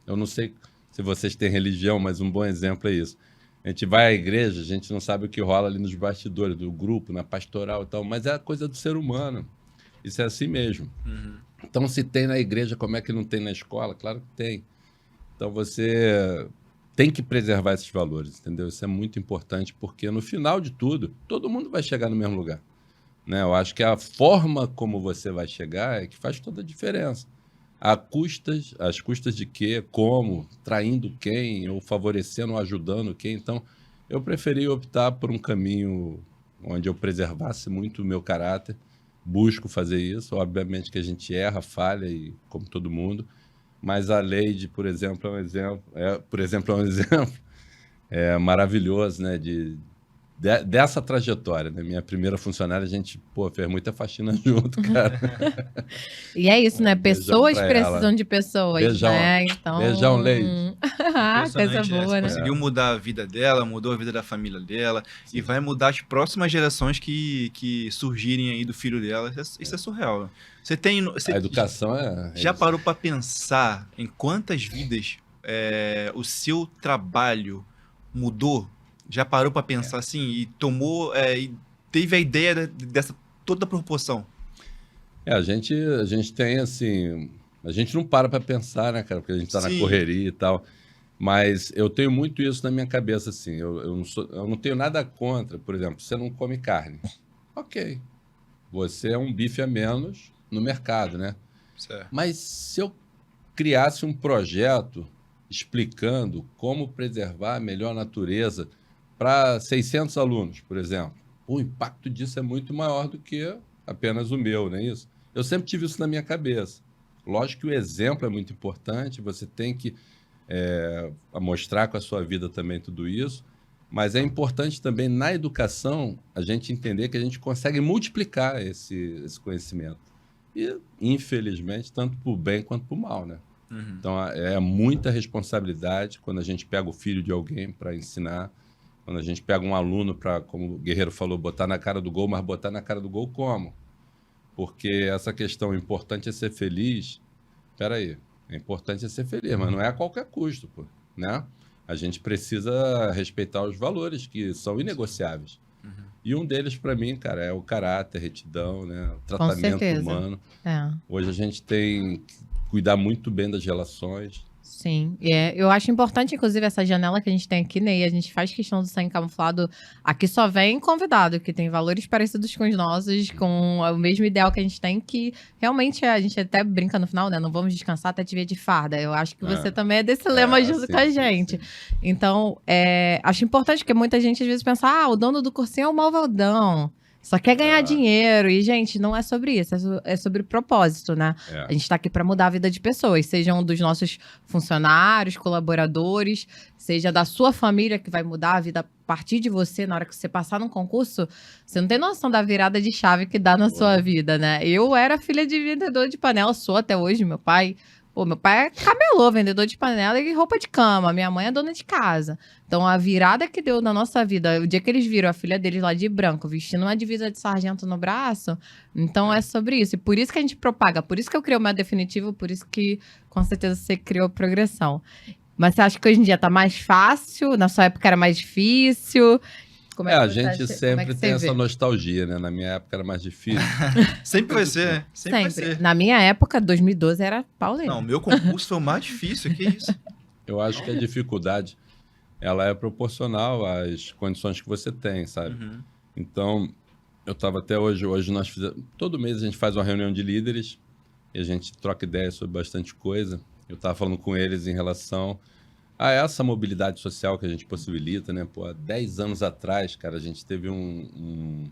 Eu não sei se vocês têm religião, mas um bom exemplo é isso. A gente vai à igreja, a gente não sabe o que rola ali nos bastidores do grupo, na pastoral e tal, mas é a coisa do ser humano. Isso é assim mesmo. Então, se tem na igreja, como é que não tem na escola? Claro que tem. Então, você tem que preservar esses valores, entendeu? Isso é muito importante, porque no final de tudo, todo mundo vai chegar no mesmo lugar, né? Eu acho que a forma como você vai chegar é que faz toda a diferença. Às custas de quê? Como? Traindo quem? Ou favorecendo ou ajudando quem? Então, eu preferi optar por um caminho onde eu preservasse muito o meu caráter. Busco fazer isso. Obviamente que a gente erra, falha, e como todo mundo. Mas a Leide, por exemplo, é um exemplo maravilhoso, né? Dessa trajetória, né? Minha primeira funcionária, a gente fez muita faxina junto, cara. E é isso, né? Beijão Pessoas pra precisam ela. de pessoas, Beijão. né? Então... Beijão, Leide. Ah, coisa Impressionante, né? boa, Você né? conseguiu mudar a vida dela, mudou a vida da família dela e vai mudar as próximas gerações que surgirem aí do filho dela. Isso é surreal. Você A educação é... já parou para pensar em quantas vidas o seu trabalho mudou? Já parou para pensar assim e tomou e teve a ideia dessa toda a proporção? A gente tem assim... A gente não para pensar, né, cara? Porque a gente tá na Sim. correria e tal. Mas eu tenho muito isso na minha cabeça, assim. Eu não tenho nada contra, por exemplo, você não come carne. Ok. Você é um bife a menos no mercado, né? Certo. Mas se eu criasse um projeto explicando como preservar a melhor natureza para 600 alunos, por exemplo, o impacto disso é muito maior do que apenas o meu, não é isso? Eu sempre tive isso na minha cabeça. Lógico que o exemplo é muito importante, você tem que mostrar com a sua vida também tudo isso, mas é importante também na educação a gente entender que a gente consegue multiplicar esse conhecimento. E, infelizmente, tanto para o bem quanto para o mal, né? Então, é muita responsabilidade quando a gente pega o filho de alguém para ensinar, quando a gente pega um aluno para, como o Guerreiro falou, botar na cara do gol, mas botar na cara do gol como? Porque essa questão, o importante é ser feliz. Peraí, é importante é ser feliz, mas não é a qualquer custo, pô, né? A gente precisa respeitar os valores que são inegociáveis. E um deles, para mim, cara, é o caráter, a retidão, né? O tratamento humano. Hoje a gente tem que cuidar muito bem das relações. Sim, eu acho importante, inclusive, essa janela que a gente tem aqui, né? E a gente faz questão do Sangue Camuflado. Aqui só vem convidado, que tem valores parecidos com os nossos, com o mesmo ideal que a gente tem, que realmente a gente até brinca no final, né? Não vamos descansar até te ver de farda. Eu acho que você também é desse lema junto com a gente. Sim. Então, acho importante, porque muita gente às vezes pensa, o dono do cursinho é o malvadão. Só quer ganhar dinheiro. E, gente, não é sobre isso. É sobre propósito, né? A gente tá aqui para mudar a vida de pessoas. Sejam dos nossos funcionários, colaboradores, seja da sua família, que vai mudar a vida a partir de você. Na hora que você passar num concurso, você não tem noção da virada de chave que dá na sua vida, né? Eu era filha de vendedor de panela, sou até hoje. Meu pai é camelô, vendedor de panela e roupa de cama. Minha mãe é dona de casa. Então, a virada que deu na nossa vida, o dia que eles viram a filha deles lá de branco, vestindo uma divisa de sargento no braço, então é sobre isso. E por isso que a gente propaga, por isso que eu criei o meu definitivo, por isso que, com certeza, você criou progressão. Mas você acha que hoje em dia tá mais fácil? Na sua época era mais difícil? Como a gente sempre tem essa nostalgia, né? Na minha época era mais difícil. Sempre vai ser, né? Sempre vai ser. Na minha época, 2012 era pauleiro. Não, meu concurso foi o mais difícil, que isso? Eu acho que a dificuldade ela é proporcional às condições que você tem, sabe? Uhum. Então, eu estava até hoje nós fizemos, todo mês a gente faz uma reunião de líderes e a gente troca ideias sobre bastante coisa. Eu estava falando com eles em relação a essa mobilidade social que a gente possibilita, né? Pô, há 10 anos atrás, cara, a gente teve um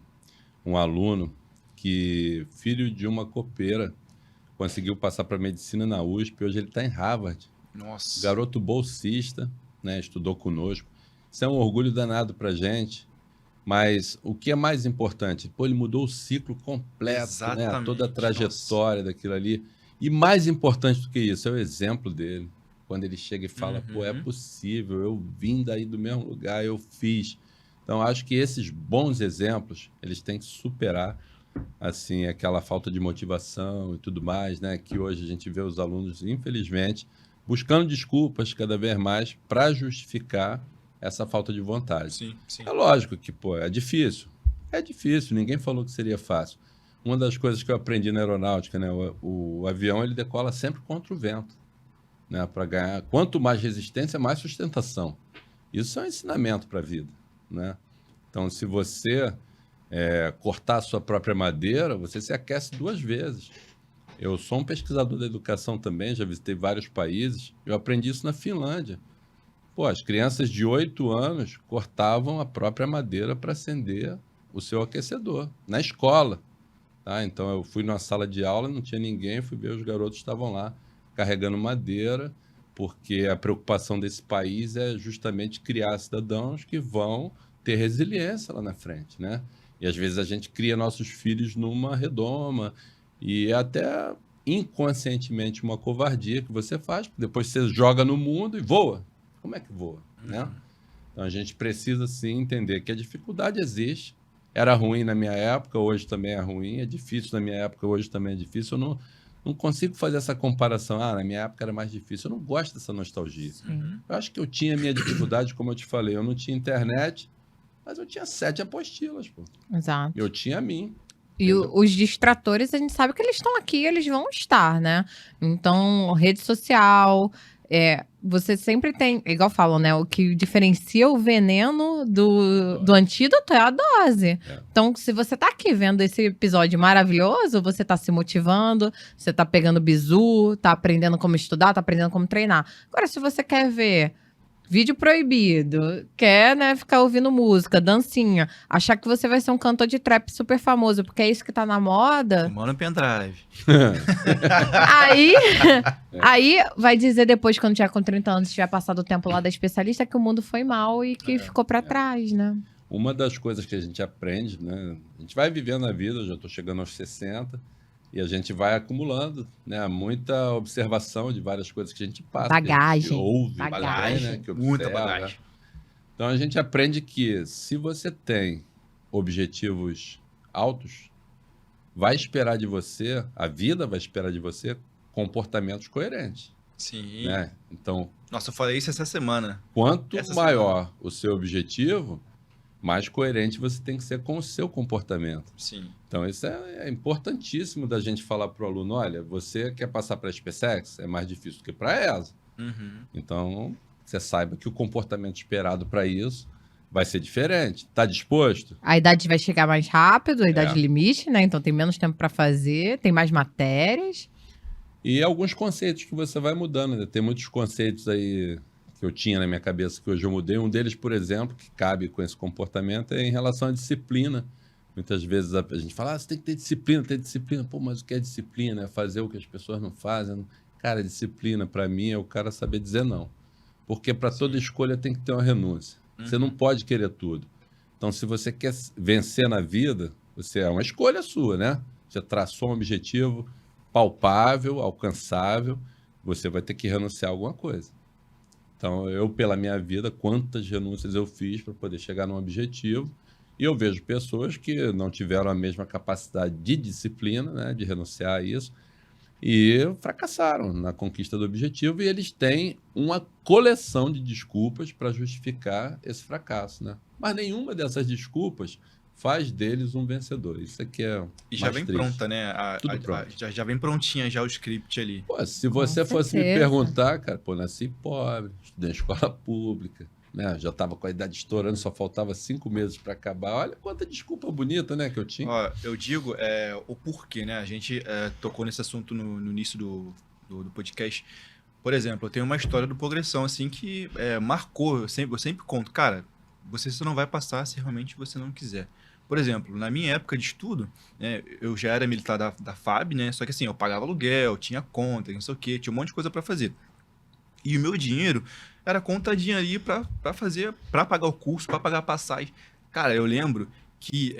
aluno que, filho de uma copeira, conseguiu passar para medicina na USP, hoje ele está em Harvard. Nossa. Garoto bolsista, né? Estudou conosco. Isso é um orgulho danado para a gente. Mas o que é mais importante? Pô, ele mudou o ciclo completo, né? Exatamente, Toda a trajetória daquilo ali. E mais importante do que isso, é o exemplo dele. Quando ele chega e fala, pô, é possível, eu vim daí do mesmo lugar, eu fiz. Então, acho que esses bons exemplos, eles têm que superar, assim, aquela falta de motivação e tudo mais, né? Que hoje a gente vê os alunos, infelizmente, buscando desculpas cada vez mais para justificar essa falta de vontade. Sim, sim. É lógico que, pô, é difícil. É difícil, ninguém falou que seria fácil. Uma das coisas que eu aprendi na aeronáutica, né? O avião, ele decola sempre contra o vento, né? Para ganhar. Quanto mais resistência, mais sustentação. Isso é um ensinamento para a vida, né? Então, se você cortar a sua própria madeira, você se aquece 2 vezes. Eu sou um pesquisador da educação também, já visitei vários países. Eu aprendi isso na Finlândia. Pô, as crianças de 8 anos cortavam a própria madeira para acender o seu aquecedor, na escola. Tá? Então, eu fui numa sala de aula, não tinha ninguém, fui ver os garotos estavam lá carregando madeira, porque a preocupação desse país é justamente criar cidadãos que vão ter resiliência lá na frente, né? E às vezes a gente cria nossos filhos numa redoma e é até inconscientemente uma covardia que você faz, depois você joga no mundo e voa. Como é que voa, né? Então a gente precisa sim entender que a dificuldade existe. Era ruim na minha época, hoje também é ruim. É difícil na minha época, hoje também é difícil. Eu não consigo fazer essa comparação. Ah, na minha época era mais difícil. Eu não gosto dessa nostalgia. Eu acho que eu tinha a minha dificuldade, como eu te falei. Eu não tinha internet, mas eu tinha 7 apostilas, pô. Exato. Eu tinha a mim. E os distratores, a gente sabe que eles estão aqui, eles vão estar, né? Então, rede social, você sempre tem, igual falam, né? O que diferencia o veneno do antídoto é a dose. Então, se você tá aqui vendo esse episódio maravilhoso, você tá se motivando, você tá pegando bizu, tá aprendendo como estudar, tá aprendendo como treinar. Agora, se você quer ver vídeo proibido, quer, né, ficar ouvindo música, dancinha, achar que você vai ser um cantor de trap super famoso, porque é isso que tá na moda. Fumando pendrive. Aí vai dizer depois, quando tiver com 30 anos, se tiver passado o tempo lá da especialista, que o mundo foi mal e que ficou pra trás, né? Uma das coisas que a gente aprende, né? A gente vai vivendo a vida, eu já estou chegando aos 60, e a gente vai acumulando, né, muita observação de várias coisas que a gente passa. Bagagem. Que ouve, Bagagem. né, que observa. Muita bagagem. Então a gente aprende que se você tem objetivos altos, vai esperar de você, a vida vai esperar de você comportamentos coerentes. Sim. Né? Então, Nossa, eu falei isso essa semana. quanto Essa maior o seu objetivo, mais coerente você tem que ser com o seu comportamento. Sim. Então, isso é importantíssimo da gente falar para o aluno, olha, você quer passar para a SpaceX? É mais difícil do que para a ESA. Então, você saiba que o comportamento esperado para isso vai ser diferente. Está disposto? A idade vai chegar mais rápido, a idade limite, né? Então tem menos tempo para fazer, tem mais matérias. E alguns conceitos que você vai mudando, né? Tem muitos conceitos aí que eu tinha na minha cabeça que hoje eu mudei. Um deles, por exemplo, que cabe com esse comportamento é em relação à disciplina. Muitas vezes a gente fala, você tem que ter disciplina, ter disciplina. Pô, mas o que é disciplina? É fazer o que as pessoas não fazem. Cara, disciplina para mim é o cara saber dizer não. Porque para toda escolha tem que ter uma renúncia. Você não pode querer tudo. Então, se você quer vencer na vida, é uma escolha sua, né? Você traçou um objetivo palpável, alcançável, você vai ter que renunciar a alguma coisa. Então, eu, pela minha vida, quantas renúncias eu fiz para poder chegar num objetivo. E eu vejo pessoas que não tiveram a mesma capacidade de disciplina, né, de renunciar a isso, e fracassaram na conquista do objetivo, e eles têm uma coleção de desculpas para justificar esse fracasso, né? Mas nenhuma dessas desculpas faz deles um vencedor. Isso aqui é E já mais vem triste. pronta, né? Tudo pronto. Já vem prontinha já o script ali. Pô, se você fosse me certeza. perguntar, cara, pô, nasci pobre, estudei em escola pública, né? Já estava com a idade estourando, só faltava 5 meses para acabar. Olha quanta desculpa bonita, né, que eu tinha. Ó, eu digo o porquê, né? A gente tocou nesse assunto no início do podcast. Por exemplo, eu tenho uma história do Progressão, assim, que marcou. Eu sempre conto, cara, você só não vai passar se realmente você não quiser. Por exemplo, na minha época de estudo, né, eu já era militar da FAB, né? Só que assim, eu pagava aluguel, tinha conta, não sei o quê, tinha um monte de coisa para fazer. E o meu dinheiro era contadinho ali para fazer, para pagar o curso, para pagar a passagem. Cara, eu lembro que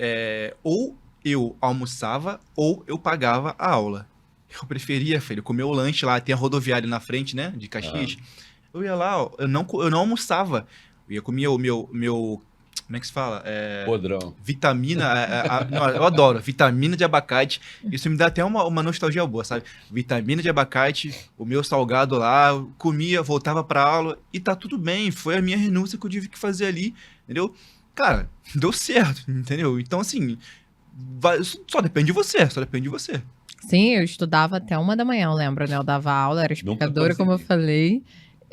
ou eu almoçava ou eu pagava a aula. Eu preferia, filho, comer o lanche lá, tem a rodoviária na frente, né, de Caxias. Eu ia lá, ó, eu não almoçava. Eu ia comer o meu como é que se fala? Podrão. Vitamina, não, eu adoro, vitamina de abacate. Isso me dá até uma nostalgia boa, sabe? Vitamina de abacate, o meu salgado lá, eu comia, voltava pra aula e tá tudo bem. Foi a minha renúncia que eu tive que fazer ali, entendeu? Cara, deu certo, entendeu? Então, assim, só depende de você, só depende de você. Sim, eu estudava até 1 da manhã, eu lembro, né? Eu dava aula, era explicadora, como eu falei.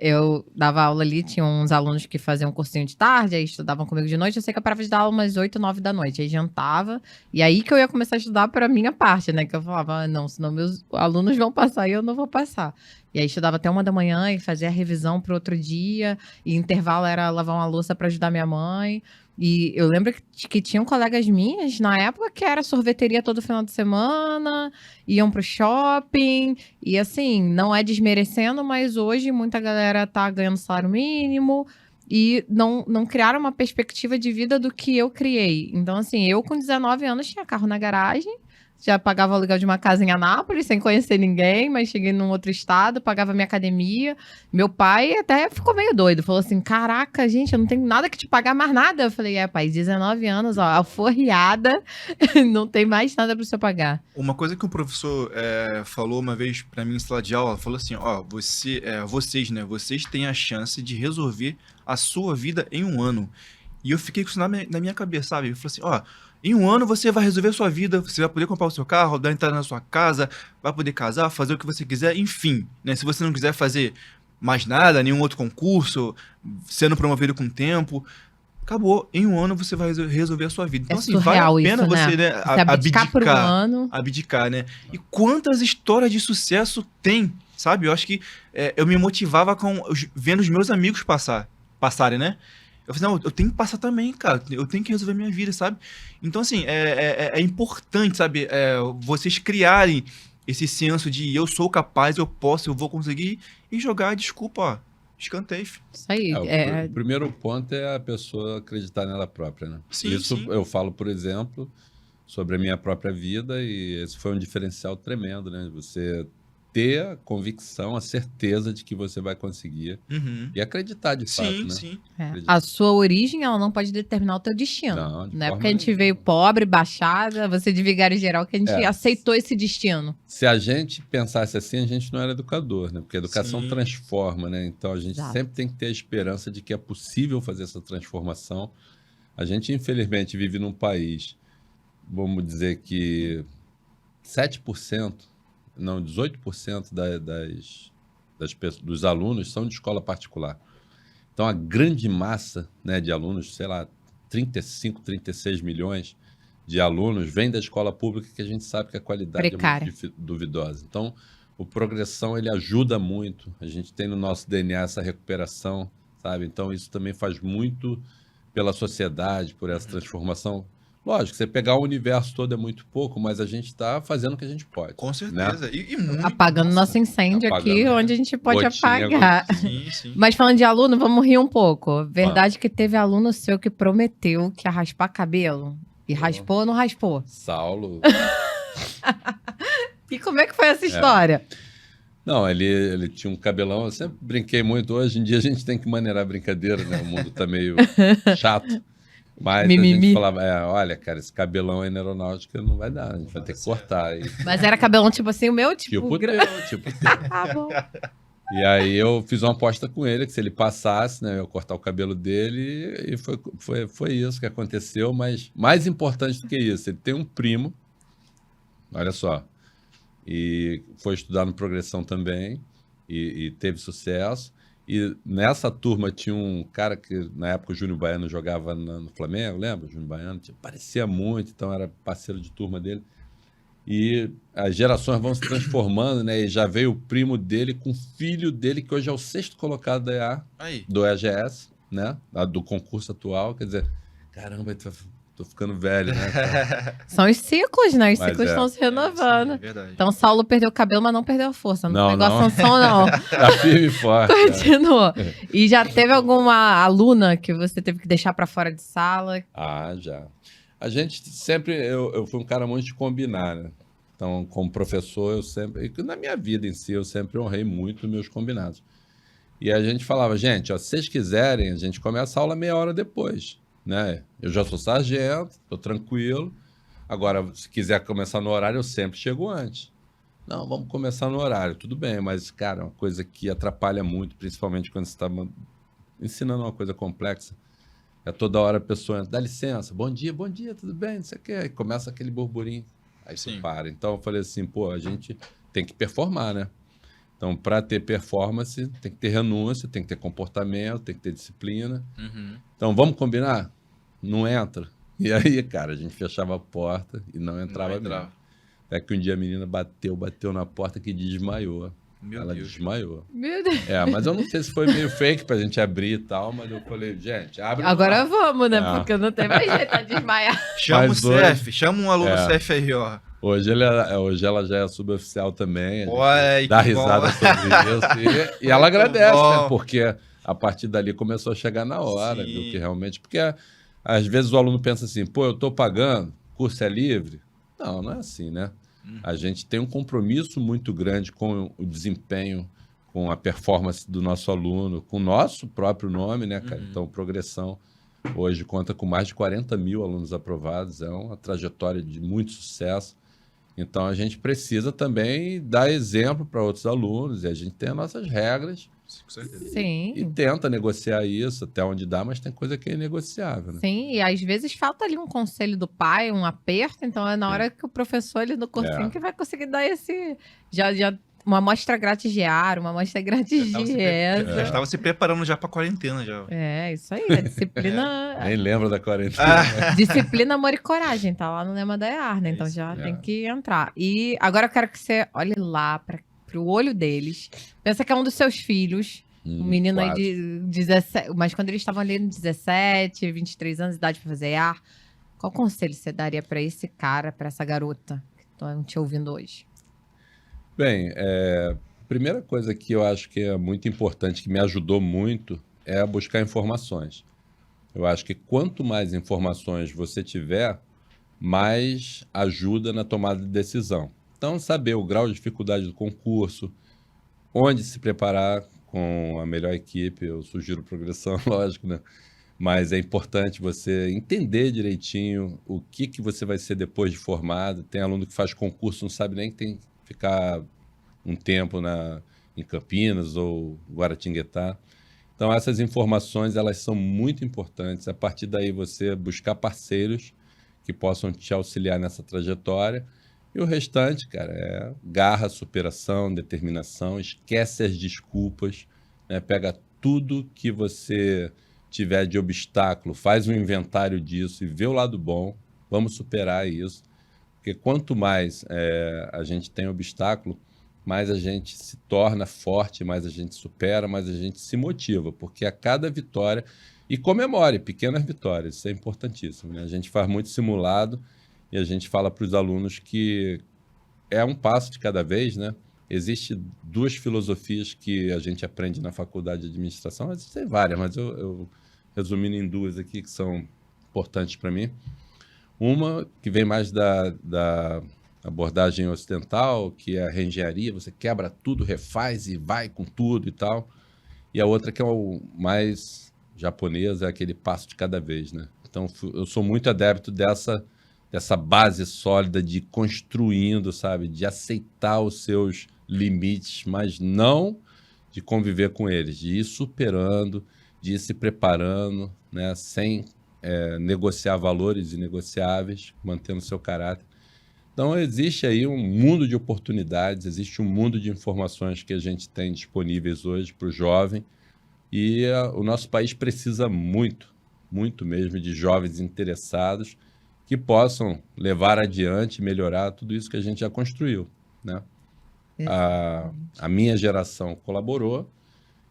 Eu dava aula ali, tinha uns alunos que faziam um cursinho de tarde, aí estudavam comigo de noite. Eu sei que eu parava de dar aula umas 8, 9 da noite. Aí jantava, e aí que eu ia começar a estudar para a minha parte, né? Que eu falava, não, senão meus alunos vão passar e eu não vou passar. E aí estudava até 1 da manhã e fazia a revisão para outro dia. E intervalo era lavar uma louça para ajudar minha mãe. E eu lembro que tinham colegas minhas na época que era sorveteria todo final de semana, iam pro shopping, e assim, não é desmerecendo, mas hoje muita galera tá ganhando salário mínimo e não criaram uma perspectiva de vida do que eu criei. Então, assim, eu com 19 anos tinha carro na garagem, já pagava o aluguel de uma casa em Anápolis, sem conhecer ninguém, mas cheguei num outro estado, pagava minha academia. Meu pai até ficou meio doido, falou assim, caraca, gente, eu não tenho nada que te pagar mais nada. Eu falei, pai, 19 anos, ó, alforriada, não tem mais nada para você pagar. Uma coisa que um professor falou uma vez pra mim em sala de aula, falou assim, ó, vocês, né, vocês têm a chance de resolver a sua vida em 1 ano. E eu fiquei com isso na minha cabeça, sabe? Ele falou assim, ó, em 1 ano você vai resolver a sua vida, você vai poder comprar o seu carro, dar entrada na sua casa, vai poder casar, fazer o que você quiser, enfim, né? Se você não quiser fazer mais nada, nenhum outro concurso, sendo promovido com tempo, acabou. Em 1 ano você vai resolver a sua vida. Então, assim, vale a pena isso, você, né? Você abdicar por 1 ano. Abdicar, né? E quantas histórias de sucesso tem, sabe? Eu acho que eu me motivava vendo os meus amigos passarem, né? Eu falei, não, eu tenho que passar também, cara. Eu tenho que resolver minha vida, sabe? Então, assim, é importante, sabe? Vocês criarem esse senso de eu sou capaz, eu posso, eu vou conseguir, e jogar a desculpa, ó. Escanteio. Isso aí. O primeiro ponto é a pessoa acreditar nela própria, né? Sim, Isso sim. eu falo, por exemplo, sobre a minha própria vida, e esse foi um diferencial tremendo, né? Você ter a convicção, a certeza de que você vai conseguir e acreditar de fato, né? Sim. A sua origem, ela não pode determinar o teu destino. Não, de é forma porque a gente nenhuma. veio pobre, baixada, você de vigário geral, que a gente aceitou esse destino. Se a gente pensasse assim, a gente não era educador, né? Porque a educação Sim. transforma, né? Então a gente Exato. sempre tem que ter a esperança de que é possível fazer essa transformação. A gente, infelizmente, vive num país, vamos dizer que 7%, não, 18% dos alunos são de escola particular. Então, a grande massa, né, de alunos, sei lá, 35, 36 milhões de alunos, vem da escola pública, que a gente sabe que a qualidade Precária. é muito duvidosa. Então, o Progressão, ele ajuda muito. A gente tem no nosso DNA essa recuperação, sabe? Então, isso também faz muito pela sociedade, por essa transformação. Lógico, você pegar o universo todo é muito pouco, mas a gente está fazendo o que a gente pode. Com certeza. Né? E muito. Apagando nosso incêndio Apagando, aqui, né? onde a gente pode Gotinha, apagar. Sim. Mas falando de aluno, vamos rir um pouco. Verdade que teve aluno seu que prometeu que ia raspar cabelo. E raspou ou não raspou? Saulo. E como é que foi essa história? Não, ele tinha um cabelão, eu sempre brinquei muito. Hoje em dia a gente tem que maneirar a brincadeira, né? O mundo tá meio chato. Mas a gente falava, olha, cara, esse cabelão aí na aeronáutica não vai dar, a gente vai ter que cortar. Mas era cabelão tipo assim, o meu, Tipo teu. Ah, bom. E aí eu fiz uma aposta com ele, que se ele passasse, né, eu ia cortar o cabelo dele, e foi isso que aconteceu. Mas mais importante do que isso, ele tem um primo, olha só, e foi estudar no Progressão também, e teve sucesso. E nessa turma tinha um cara que, na época, o Júnior Baiano jogava no Flamengo, lembra? O Júnior Baiano parecia muito, então era parceiro de turma dele. E as gerações vão se transformando, né? E já veio o primo dele com o filho dele, que hoje é o 6º colocado da EA, Aí. do EGS, né? Do concurso atual. Quer dizer, caramba, tô ficando velho, né? Cara? São os ciclos, né? Os Mas ciclos estão se Sim, renovando. é verdade. Então, Saulo perdeu o cabelo, mas não perdeu a força. Não, Não, pegou não. a Sansão, não. Tá firme e forte. Cara. Continuou. E já teve alguma aluna que você teve que deixar pra fora de sala? Ah, já. A gente sempre... Eu fui um cara muito de combinar, né? Então, como professor, eu sempre... E na minha vida em si, eu sempre honrei muito meus combinados. E a gente falava, gente, ó, se vocês quiserem, a gente começa a aula meia hora depois, né? Eu já sou sargento, tô tranquilo. Agora, se quiser começar no horário, eu sempre chego antes. Não, vamos começar no horário. Tudo bem, mas, cara, é uma coisa que atrapalha muito, principalmente quando você está ensinando uma coisa complexa. É toda hora a pessoa entra, dá licença, bom dia, tudo bem, não sei o quê. Aí começa aquele burburinho, aí você Sim. para. Então, eu falei assim, pô, a gente tem que performar, né? Então, para ter performance, tem que ter renúncia, tem que ter comportamento, tem que ter disciplina. Uhum. Então, vamos combinar? Não entra. E aí, cara, a gente fechava a porta e não entrava Não entrava. mesmo. Até que um dia a menina bateu na porta que desmaiou. Meu Ela Deus. desmaiou. Meu Deus. Mas eu não sei se foi meio fake pra gente abrir e tal, mas eu falei, gente, abre. Agora vamos, né? É. Porque não tem mais jeito de desmaiar. Chama Mas o CEF, chama um aluno É. CEF aí, ó. Hoje ela já é suboficial também. A gente Ué, dá que risada bom. sobre isso. E ela Muito agradece, bom. né? Porque a partir dali começou a chegar na hora, Sim. viu? Que realmente. Porque às vezes o aluno pensa assim, pô, eu tô pagando, curso é livre. Não é assim, né? A gente tem um compromisso muito grande com o desempenho, com a performance do nosso aluno, com o nosso próprio nome, né, cara? Então, Progressão hoje conta com mais de 40 mil alunos aprovados, é uma trajetória de muito sucesso. Então, a gente precisa também dar exemplo para outros alunos e a gente tem as nossas regras Com certeza. e Sim. tenta negociar isso até onde dá, mas tem coisa que é inegociável, né? Sim, e às vezes falta ali um conselho do pai, um aperto, então é na hora que o professor ali no cursinho É. que vai conseguir dar esse. Já uma amostra grátis de ar, uma amostra grátis Já de Já essa. estava se preparando já pra quarentena já. É, isso aí, a disciplina. Nem lembro da quarentena. Disciplina, amor e coragem, tá lá no lema da EAR, né? Então Isso, já é. tem que entrar. E agora eu quero que você olhe lá pro olho deles. Pensa que é um dos seus filhos. Um menino aí quase. de 17. Mas quando eles estavam ali no 17, 23 anos de idade pra fazer EAR, qual conselho você daria pra esse cara, pra essa garota que estão te ouvindo hoje? Bem, primeira coisa que eu acho que é muito importante, que me ajudou muito, é buscar informações. Eu acho que quanto mais informações você tiver, mais ajuda na tomada de decisão. Então, saber o grau de dificuldade do concurso, onde se preparar com a melhor equipe, eu sugiro Progressão, lógico, né? Mas é importante você entender direitinho o que você vai ser depois de formado. Tem aluno que faz concurso, não sabe nem que tem que ficar um tempo em Campinas ou Guaratinguetá. Então, essas informações, elas são muito importantes. A partir daí, você buscar parceiros que possam te auxiliar nessa trajetória. E o restante, cara, é garra, superação, determinação. Esquece as desculpas, né? Pega tudo que você tiver de obstáculo, faz um inventário disso e vê o lado bom. Vamos superar isso. Porque quanto mais a gente tem obstáculo, mais a gente se torna forte, mais a gente supera, mais a gente se motiva. Porque a cada vitória... E comemore pequenas vitórias, isso é importantíssimo, né? A gente faz muito simulado e a gente fala para os alunos que é um passo de cada vez, né? Existem duas filosofias que a gente aprende na faculdade de administração, existem várias, mas eu resumindo em duas aqui que são importantes para mim. Uma que vem mais da abordagem ocidental, que é a reengenharia, você quebra tudo, refaz e vai com tudo e tal. E a outra que é o mais japonês, é aquele passo de cada vez, né? Então, eu sou muito adepto dessa base sólida de ir construindo, sabe? De aceitar os seus limites, mas não de conviver com eles, de ir superando, de ir se preparando, né? Sem negociar valores inegociáveis, mantendo seu caráter. Então, existe aí um mundo de oportunidades, existe um mundo de informações que a gente tem disponíveis hoje para o jovem, E o nosso país precisa muito, muito mesmo de jovens interessados que possam levar adiante e melhorar tudo isso que a gente já construiu, né? A minha geração colaborou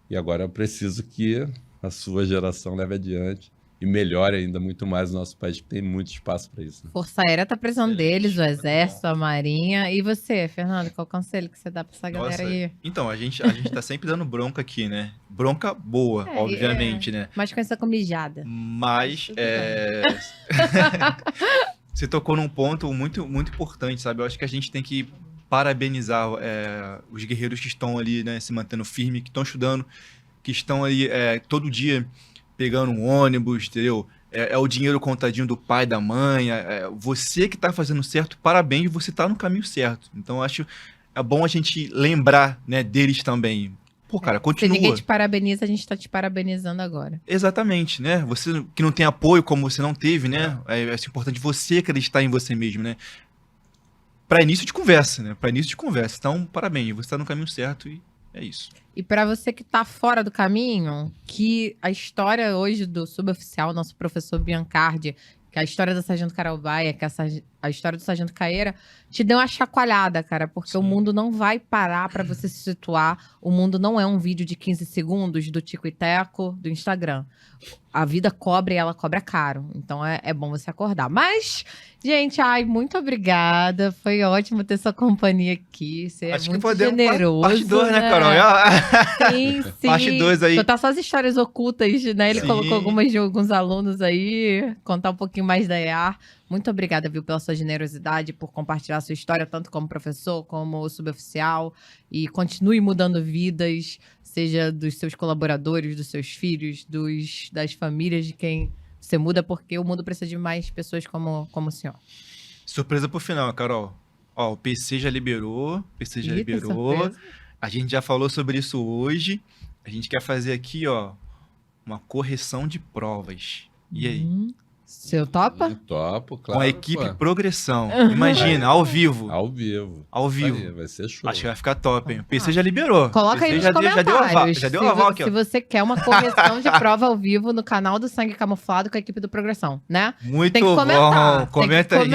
e agora eu preciso que a sua geração leve adiante e melhore ainda muito mais o nosso país, que tem muito espaço para isso, né? Força Aérea tá precisando deles, o Exército, a Marinha. E você, Fernando, qual o conselho que você dá pra essa galera aí? Então, a gente tá sempre dando bronca aqui, né? Bronca boa, obviamente, né? Mais conhecida como mijada. Mas, Tudo você tocou num ponto muito, muito importante, sabe? Eu acho que a gente tem que parabenizar os guerreiros que estão ali, né, se mantendo firme, que estão estudando, que estão ali todo dia pegando um ônibus, entendeu? É o dinheiro contadinho do pai, da mãe. Você que tá fazendo certo, parabéns, você tá no caminho certo. Então, eu acho bom a gente lembrar, né, deles também. Pô, cara, Se continua. ninguém te parabeniza, a gente tá te parabenizando agora. Exatamente, né? Você que não tem apoio como você não teve, né? É importante você acreditar em você mesmo, né? Para início de conversa, né? Para início de conversa. Então, parabéns, você tá no caminho certo e é isso. E pra você que tá fora do caminho, que a história hoje do suboficial, nosso professor Biancardi, que é a história da Sargento Carol Baia, que é a história do Sargento Caeira, te deu uma chacoalhada, cara, porque o mundo não vai parar pra você se situar. O mundo não é um vídeo de 15 segundos do Tico e Teco do Instagram. A vida cobra e ela cobra caro. Então é bom você acordar. Mas, gente, muito obrigada. Foi ótimo ter sua companhia aqui. Você Acho é que muito podemos generoso. parte 2, né, Carol? Sim, sim. Parte 2 aí. Contar só as histórias ocultas, né? Ele Sim. colocou algumas de alguns alunos aí. Contar um pouquinho mais da EAR. Muito obrigada, viu, pela sua generosidade, por compartilhar a sua história, tanto como professor, como suboficial. E continue mudando vidas, seja dos seus colaboradores, dos seus filhos, das famílias de quem você muda, porque o mundo precisa de mais pessoas como o senhor. Surpresa pro final, Carol. Ó, o PC já liberou. Eita, surpresa. A gente já falou sobre isso hoje. A gente quer fazer aqui, ó, uma correção de provas. E aí? Seu topa? Eu topo, claro. Com a equipe pô. Progressão. Imagina, ao vivo. Ao vivo. Ao vivo. Aí, vai ser show. Acho que vai ficar top, hein? O PC já liberou. Coloca aí PC nos já comentários. já deu aval aqui, Se ó. você quer uma correção de prova ao vivo no canal do Sangue Camuflado com a equipe do Progressão, né? Muito Tem que comentar. bom. Comenta aí.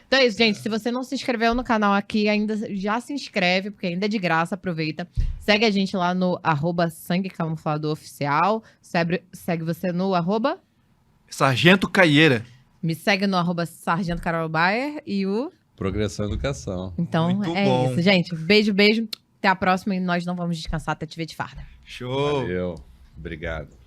Então é isso, gente. Se você não se inscreveu no canal aqui, ainda já se inscreve, porque ainda é de graça, aproveita. Segue a gente lá no @Sangue Camuflado Oficial. Segue você no @ Sargento Caieira. Me segue no @Sargento Carol Bayer e o... Progressão Educação. Então Muito é bom. isso, gente. Beijo, beijo. Até a próxima e nós não vamos descansar até te ver de farda. Show. Valeu. Obrigado.